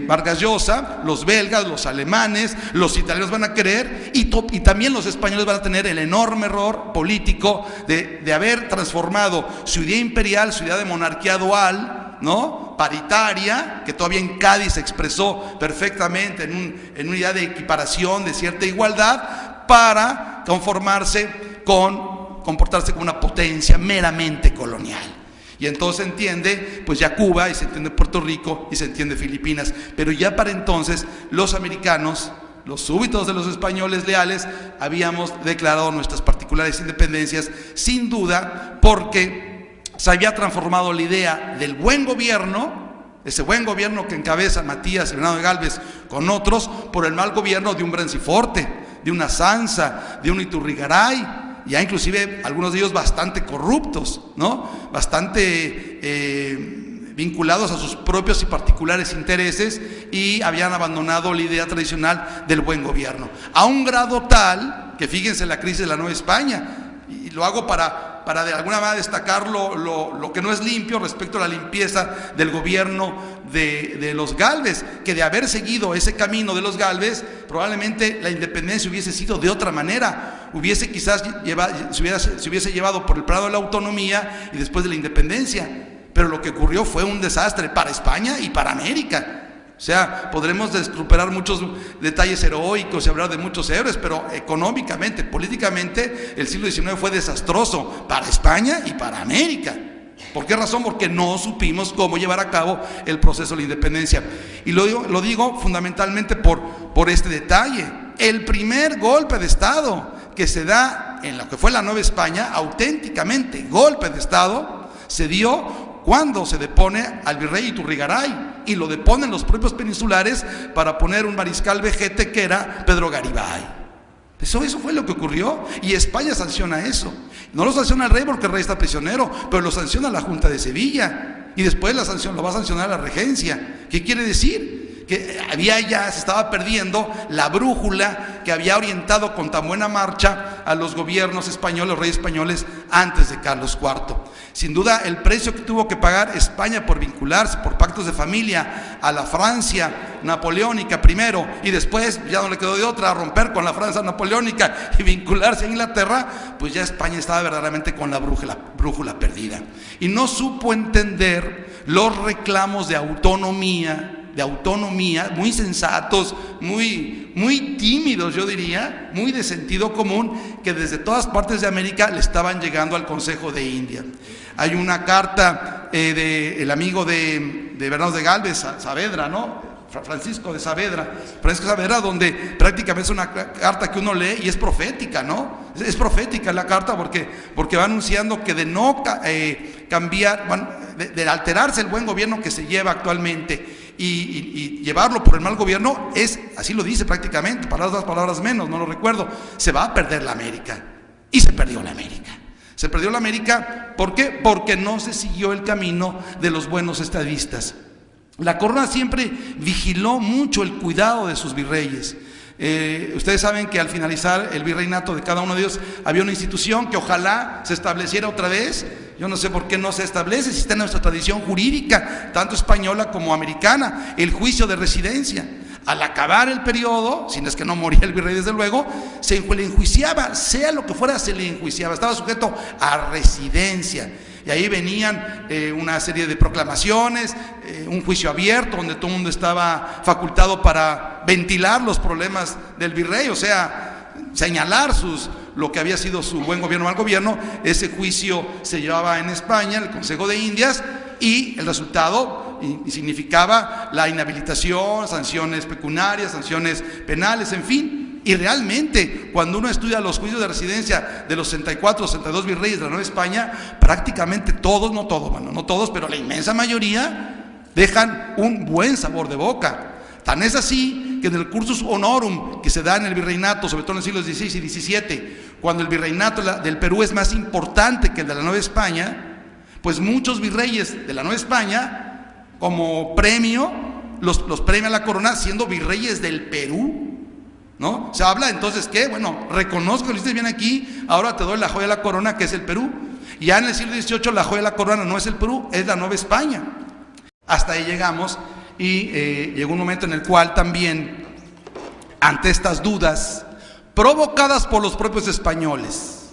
Vargas Llosa, los belgas, los alemanes, los italianos van a querer, y también los españoles van a tener el enorme error político de haber transformado su idea imperial, su idea de monarquía dual, ¿no? Paritaria, que todavía en Cádiz se expresó perfectamente en una idea de equiparación, de cierta igualdad, para comportarse como una potencia meramente colonial. Y entonces se entiende pues ya Cuba, y se entiende Puerto Rico, y se entiende Filipinas. Pero ya para entonces los americanos, los súbditos de los españoles leales, habíamos declarado nuestras particulares independencias, sin duda, porque se había transformado la idea del buen gobierno, ese buen gobierno que encabeza Matías y Bernardo de Gálvez con otros, por el mal gobierno de un Branciforte, de una Sanza, de un Iturrigaray, ya inclusive algunos de ellos bastante corruptos, ¿no? Bastante vinculados a sus propios y particulares intereses, y habían abandonado la idea tradicional del buen gobierno, a un grado tal que, fíjense, la crisis de la Nueva España, y lo hago para de alguna manera destacar lo que no es limpio respecto a la limpieza del gobierno de los Gálvez, que de haber seguido ese camino de los Gálvez, probablemente la independencia hubiese sido de otra manera, se hubiese llevado por el prado de la autonomía y después de la independencia, pero lo que ocurrió fue un desastre para España y para América. O sea, podremos descrupelar muchos detalles heroicos y hablar de muchos héroes, pero económicamente, políticamente, el siglo XIX fue desastroso para España y para América. ¿Por qué razón? Porque no supimos cómo llevar a cabo el proceso de la independencia. Y lo digo fundamentalmente por este detalle. El primer golpe de Estado que se da en lo que fue la Nueva España, auténticamente golpe de Estado, se dio cuando se depone al virrey Iturrigaray, y lo deponen los propios peninsulares para poner un mariscal vejete que era Pedro Garibay. Eso fue lo que ocurrió, y España sanciona eso. No lo sanciona el rey porque el rey está prisionero, pero lo sanciona la Junta de Sevilla, y después lo va a sancionar la regencia. ¿Qué quiere decir? Que se estaba perdiendo la brújula que había orientado con tan buena marcha a los gobiernos españoles, los reyes españoles antes de Carlos IV. Sin duda, el precio que tuvo que pagar España por vincularse por pactos de familia a la Francia napoleónica primero, y después ya no le quedó de otra, romper con la Francia napoleónica y vincularse a Inglaterra, pues ya España estaba verdaderamente con la brújula perdida, y no supo entender los reclamos de autonomía, muy sensatos, muy tímidos, yo diría, muy de sentido común, que desde todas partes de América le estaban llegando al Consejo de India. Hay una carta del amigo de Bernardo de Gálvez, Saavedra, ¿no? Francisco de Saavedra, donde prácticamente es una carta que uno lee y es profética, ¿no? Es profética la carta porque va anunciando que de no cambiar, de alterarse el buen gobierno que se lleva actualmente y llevarlo por el mal gobierno, así lo dice prácticamente, palabras menos, no lo recuerdo, se va a perder la América. Y se perdió la América. Se perdió la América, ¿por qué? Porque no se siguió el camino de los buenos estadistas. La corona siempre vigiló mucho el cuidado de sus virreyes. Ustedes saben que al finalizar el virreinato de cada uno de ellos había una institución que ojalá se estableciera otra vez. Yo no sé por qué no se establece, si está en nuestra tradición jurídica, tanto española como americana, el juicio de residencia. Al acabar el periodo, si no es que no moría el virrey desde luego, se le enjuiciaba, sea lo que fuera, se le enjuiciaba, estaba sujeto a residencia. Y ahí venían una serie de proclamaciones, un juicio abierto donde todo el mundo estaba facultado para ventilar los problemas del virrey, o sea, señalar lo que había sido su buen gobierno o mal gobierno. Ese juicio se llevaba en España, en el Consejo de Indias, y el resultado significaba la inhabilitación, sanciones pecuniarias, sanciones penales, en fin. Y realmente, cuando uno estudia los juicios de residencia de los 64, 62 virreyes de la Nueva España, prácticamente todos, no todos, bueno, no todos, pero la inmensa mayoría dejan un buen sabor de boca. Tan es así que en el cursus honorum que se da en el virreinato, sobre todo en los siglos XVI y XVII, cuando el virreinato del Perú es más importante que el de la Nueva España, pues muchos virreyes de la Nueva España, como premio, los premia la corona siendo virreyes del Perú, ¿no? Se habla entonces que, bueno, reconozco que lo hiciste bien aquí, ahora te doy la joya de la corona, que es el Perú. Y ya en el siglo XVIII la joya de la corona no es el Perú, es la Nueva España. Hasta ahí llegamos. Y llegó un momento en el cual también, ante estas dudas provocadas por los propios españoles,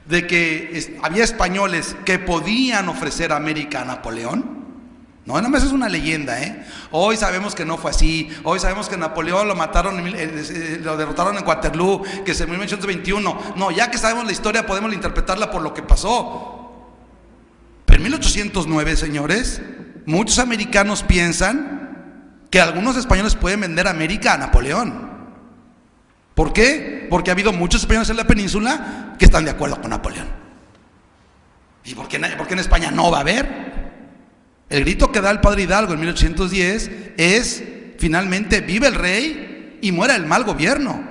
de que había españoles que podían ofrecer a América a Napoleón, no, nada más es una leyenda, Hoy sabemos que no fue así. Hoy sabemos que Napoleón lo mataron, lo derrotaron en Waterloo, que se murió en 1821. No, ya que sabemos la historia, podemos interpretarla por lo que pasó. Pero en 1809, señores, muchos americanos piensan que algunos españoles pueden vender América a Napoleón. ¿Por qué? Porque ha habido muchos españoles en la península que están de acuerdo con Napoleón. ¿Y por qué en España no va a haber? El grito que da el padre Hidalgo en 1810 es, finalmente, vive el rey y muera el mal gobierno.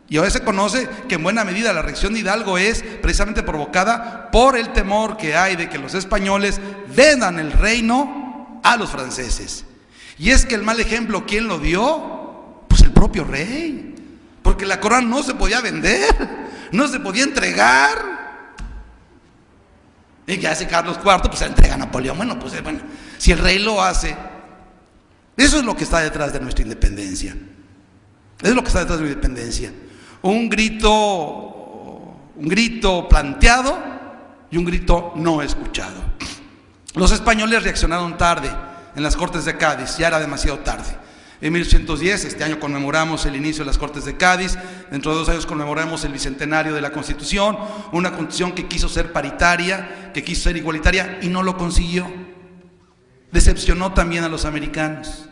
Y hoy se conoce que en buena medida la reacción de Hidalgo es precisamente provocada por el temor que hay de que los españoles vendan el reino a los franceses. Y es que el mal ejemplo, ¿quién lo dio? Pues el propio rey, porque la corona no se podía vender, no se podía entregar. Y que hace Carlos IV, pues se entrega a Napoleón. Bueno, si el rey lo hace, eso es lo que está detrás de nuestra independencia. Es lo que está detrás de nuestra independencia. Un grito planteado y un grito no escuchado. Los españoles reaccionaron tarde en las Cortes de Cádiz, ya era demasiado tarde. En 1810, este año conmemoramos el inicio de las Cortes de Cádiz, dentro de 2 años conmemoramos el bicentenario de la Constitución, una Constitución que quiso ser paritaria, que quiso ser igualitaria y no lo consiguió. Decepcionó también a los americanos.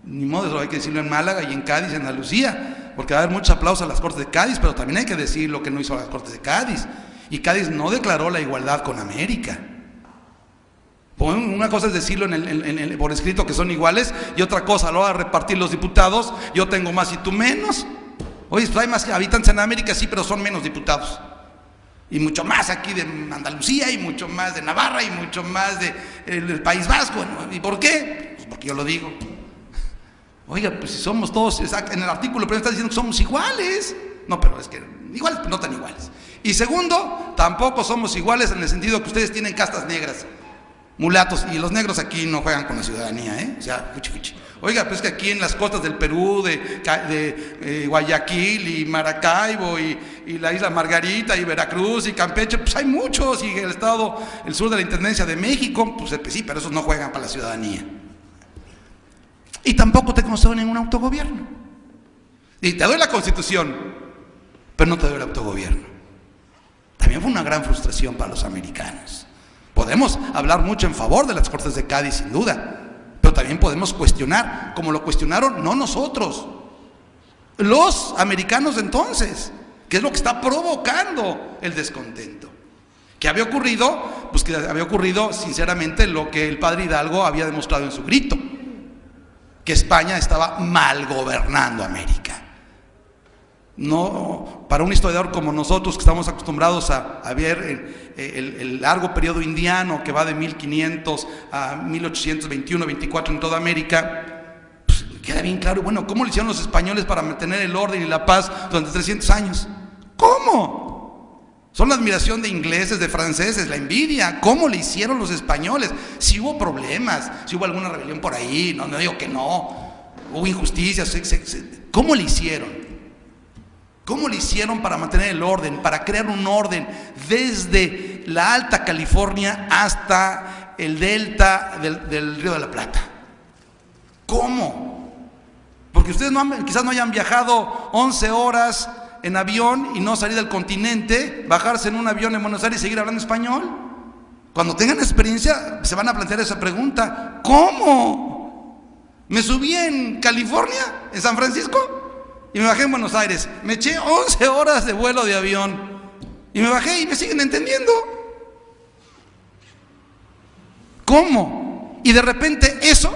Ni modo, eso hay que decirlo en Málaga y en Cádiz, en Andalucía, porque va a haber muchos aplausos a las Cortes de Cádiz, pero también hay que decir lo que no hizo las Cortes de Cádiz. Y Cádiz no declaró la igualdad con América. Una cosa es decirlo por escrito que son iguales, y otra cosa a la hora de repartir los diputados, yo tengo más y tú menos. Oye, pues hay más habitantes en América, sí, pero son menos diputados. Y mucho más aquí de Andalucía, y mucho más de Navarra, y mucho más del País Vasco. ¿Y por qué? Pues porque yo lo digo. Oiga, pues si somos todos, en el artículo primero está diciendo que somos iguales. No, pero es que iguales, pero no tan iguales. Y segundo, tampoco somos iguales en el sentido que ustedes tienen castas negras, mulatos, y los negros aquí no juegan con la ciudadanía, O sea, fuchi. Oiga, pues que aquí en las costas del Perú, de Guayaquil y Maracaibo y la isla Margarita y Veracruz y Campeche, pues hay muchos, y el sur de la Intendencia de México, pues sí, pero esos no juegan para la ciudadanía. Y tampoco te concedo ningún autogobierno. Y te doy la Constitución, pero no te doy el autogobierno. También fue una gran frustración para los americanos. Podemos hablar mucho en favor de las Cortes de Cádiz, sin duda, pero también podemos cuestionar, como lo cuestionaron no nosotros, los americanos de entonces, que es lo que está provocando el descontento. ¿Qué había ocurrido? Pues que había ocurrido sinceramente lo que el padre Hidalgo había demostrado en su grito, que España estaba mal gobernando América. No, para un historiador como nosotros, que estamos acostumbrados a ver el largo periodo indiano que va de 1500 a 1821-24 en toda América, pues queda bien claro, bueno, ¿cómo lo hicieron los españoles para mantener el orden y la paz durante 300 años? ¿Cómo? Son la admiración de ingleses, de franceses, la envidia. ¿Cómo le hicieron los españoles? Si hubo problemas, si hubo alguna rebelión por ahí, no digo que no. hubo injusticias. ¿Cómo le hicieron? ¿Cómo le hicieron para mantener el orden, para crear un orden desde la Alta California hasta el delta del Río de la Plata? ¿Cómo? Porque ustedes quizás no hayan viajado 11 horas en avión y no salir del continente, bajarse en un avión en Buenos Aires y seguir hablando español. Cuando tengan experiencia se van a plantear esa pregunta: ¿cómo? Me subí en California, en San Francisco, y me bajé en Buenos Aires. Me eché 11 horas de vuelo de avión y me bajé y me siguen entendiendo. ¿Cómo? Y de repente eso,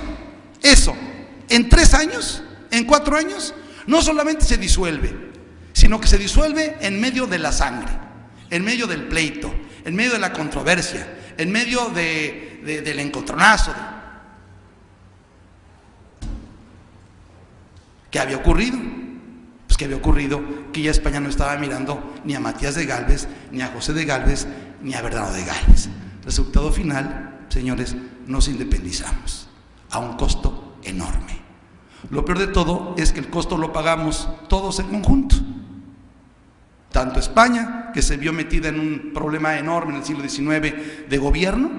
en 3 años, en 4 años, no solamente se disuelve, sino que se disuelve en medio de la sangre, en medio del pleito, en medio de la controversia, en medio del encontronazo. ¿Qué había ocurrido? Pues que había ocurrido que ya España no estaba mirando ni a Matías de Gálvez, ni a José de Gálvez, ni a Bernardo de Gálvez. Resultado final, señores, nos independizamos a un costo enorme. Lo peor de todo es que el costo lo pagamos todos en conjunto. Tanto España, que se vio metida en un problema enorme en el siglo XIX de gobierno,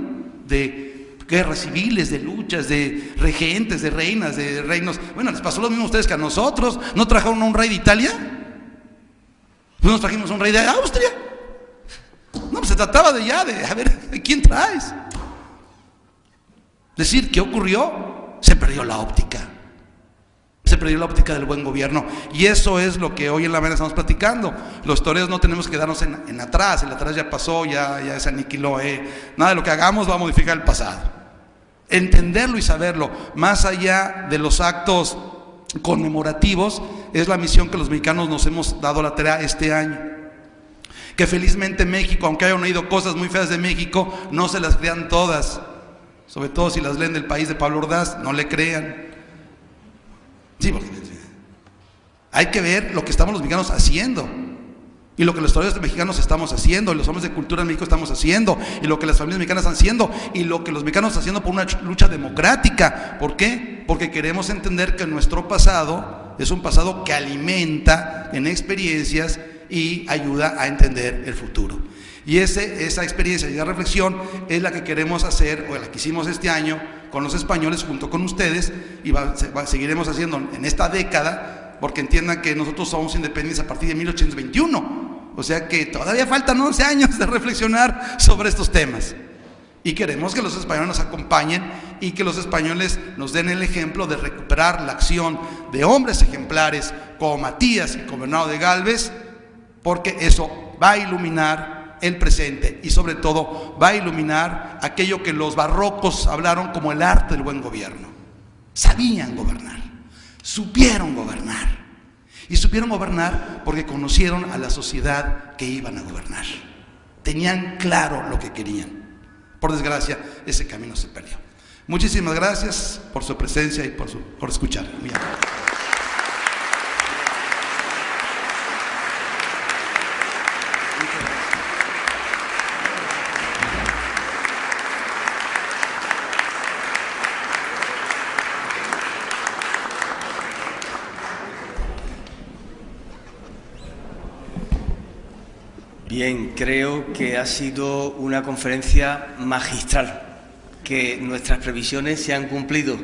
de guerras civiles, de luchas, de regentes, de reinas, de reinos. Bueno, les pasó lo mismo a ustedes que a nosotros. ¿No trajeron a un rey de Italia? ¿No nos trajimos a un rey de Austria? No, pues se trataba a ver, ¿quién traes? Decir, ¿qué ocurrió? Se perdió la óptica. Se perdió la óptica del buen gobierno. Y eso es lo que hoy en la mañana estamos platicando. Los toreros no tenemos que quedarnos en atrás. El atrás ya pasó, ya se aniquiló. Nada de lo que hagamos va a modificar el pasado. Entenderlo y saberlo, más allá de los actos conmemorativos, es la misión que los mexicanos nos hemos dado la tarea este año. Que felizmente México, aunque hayan oído cosas muy feas de México, no se las crean todas. Sobre todo si las leen del País de Pablo Ordaz, no le crean. Sí, porque hay que ver lo que estamos los mexicanos haciendo, y lo que los historiadores mexicanos estamos haciendo, y los hombres de cultura en México estamos haciendo, y lo que las familias mexicanas están haciendo, y lo que los mexicanos están haciendo por una lucha democrática. ¿Por qué? Porque queremos entender que nuestro pasado es un pasado que alimenta en experiencias y ayuda a entender el futuro. Y esa experiencia y esa reflexión es la que queremos hacer, o la que hicimos este año con los españoles junto con ustedes, y seguiremos haciendo en esta década, porque entiendan que nosotros somos independientes a partir de 1821, o sea que todavía faltan 11 años de reflexionar sobre estos temas. Y queremos que los españoles nos acompañen y que los españoles nos den el ejemplo de recuperar la acción de hombres ejemplares como Matías y como Bernardo de Gálvez, porque eso va a iluminar el presente y sobre todo va a iluminar aquello que los barrocos hablaron como el arte del buen gobierno. Sabían gobernar, supieron gobernar, y supieron gobernar porque conocieron a la sociedad que iban a gobernar. Tenían claro lo que querían. Por desgracia, ese camino se perdió. Muchísimas gracias por su presencia y por escuchar. Muy amable. Bien, creo que ha sido una conferencia magistral, que nuestras previsiones se han cumplido.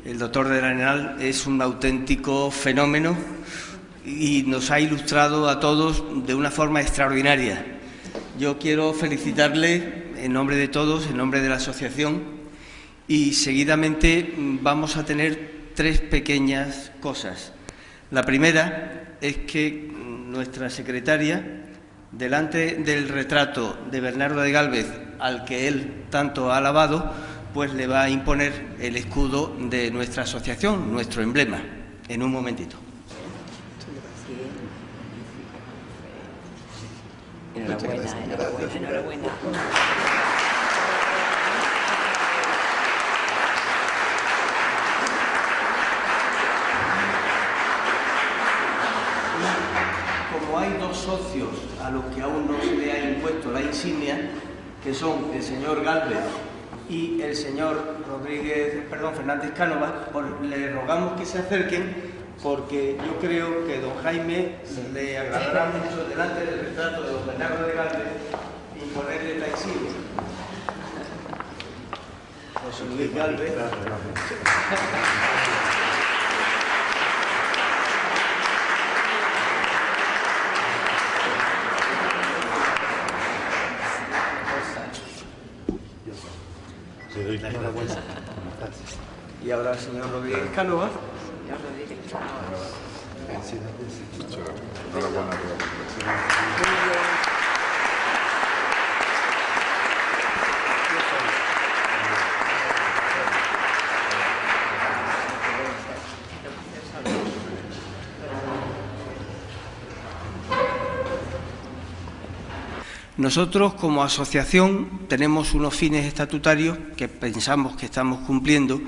El doctor del Arenal es un auténtico fenómeno y nos ha ilustrado a todos de una forma extraordinaria. Yo quiero felicitarle en nombre de todos, en nombre de la asociación, y seguidamente vamos a tener 3 pequeñas cosas. La primera es que nuestra secretaria, delante del retrato de Bernardo de Gálvez, al que él tanto ha alabado, pues le va a imponer el escudo de nuestra asociación, nuestro emblema, en un momentito. Enhorabuena. Como hay 2 socios a los que aún no se le ha impuesto la insignia, que son el señor Gálvez y el señor Fernández Cánovas, le rogamos que se acerquen, porque yo creo que don Jaime le agradará mucho delante del retrato de don Bernardo de Gálvez imponerle la exhibe. José Luis Gálvez. Y ahora el señor Rodríguez Cánovas. Nosotros, como asociación, tenemos unos fines estatutarios que pensamos que estamos cumpliendo,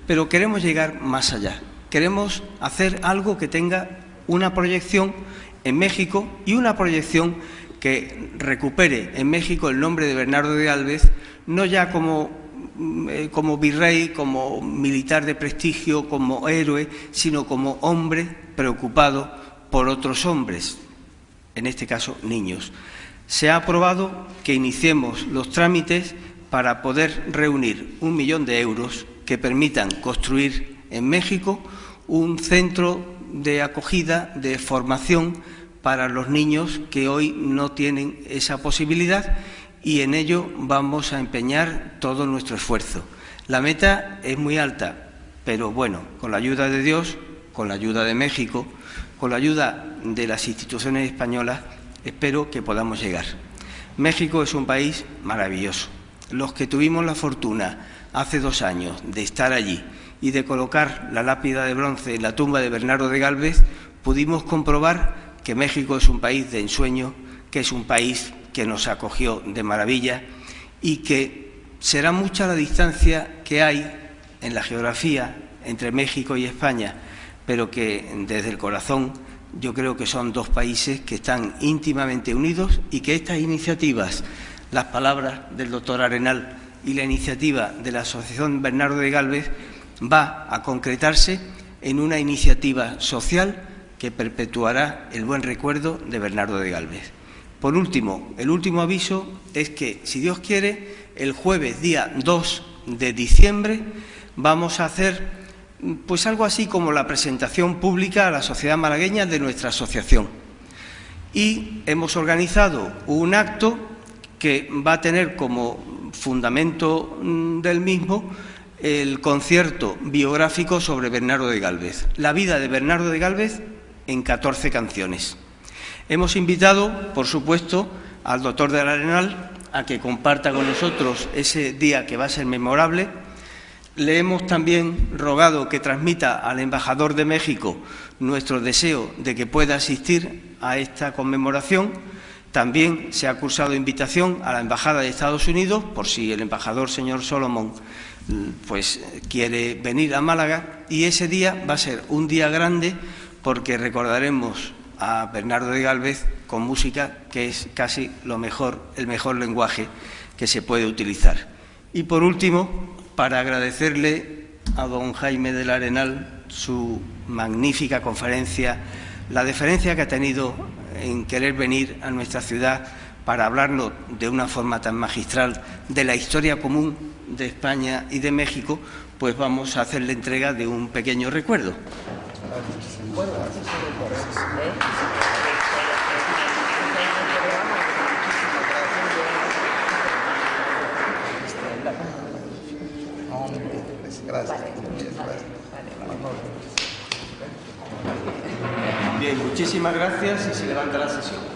pero queremos llegar más allá. Queremos hacer algo que tenga una proyección en México y una proyección que recupere en México el nombre de Bernardo de Gálvez, no ya como virrey, como militar de prestigio, como héroe, sino como hombre preocupado por otros hombres, en este caso niños. Se ha aprobado que iniciemos los trámites para poder reunir 1 millón de euros que permitan construir en México un centro de acogida, de formación para los niños que hoy no tienen esa posibilidad, y en ello vamos a empeñar todo nuestro esfuerzo. La meta es muy alta, pero bueno, con la ayuda de Dios, con la ayuda de México, con la ayuda de las instituciones españolas, espero que podamos llegar. México es un país maravilloso. Los que tuvimos la fortuna hace 2 años de estar allí y de colocar la lápida de bronce en la tumba de Bernardo de Gálvez, pudimos comprobar que México es un país de ensueño, que es un país que nos acogió de maravilla y que será mucha la distancia que hay en la geografía entre México y España, pero que desde el corazón yo creo que son 2 países que están íntimamente unidos y que estas iniciativas, las palabras del doctor Arenal y la iniciativa de la Asociación Bernardo de Gálvez, va a concretarse en una iniciativa social que perpetuará el buen recuerdo de Bernardo de Gálvez. Por último, el último aviso es que, si Dios quiere, el jueves día 2 de diciembre vamos a hacer pues algo así como la presentación pública a la sociedad malagueña de nuestra asociación. Y hemos organizado un acto que va a tener como fundamento del mismo el concierto biográfico sobre Bernardo de Gálvez, la vida de Bernardo de Gálvez en 14 canciones. Hemos invitado, por supuesto, al doctor del Arenal a que comparta con nosotros ese día que va a ser memorable. Le hemos también rogado que transmita al embajador de México nuestro deseo de que pueda asistir a esta conmemoración. También se ha cursado invitación a la Embajada de Estados Unidos, por si el embajador, señor Solomon, pues quiere venir a Málaga, y ese día va a ser un día grande porque recordaremos a Bernardo de Gálvez con música, que es casi el mejor lenguaje que se puede utilizar. Y por último, para agradecerle a don Jaime del Arenal su magnífica conferencia, la deferencia que ha tenido en querer venir a nuestra ciudad para hablarnos de una forma tan magistral de la historia común de España y de México, pues vamos a hacerle entrega de un pequeño recuerdo. Gracias. Bien, muchísimas gracias y se levanta la sesión.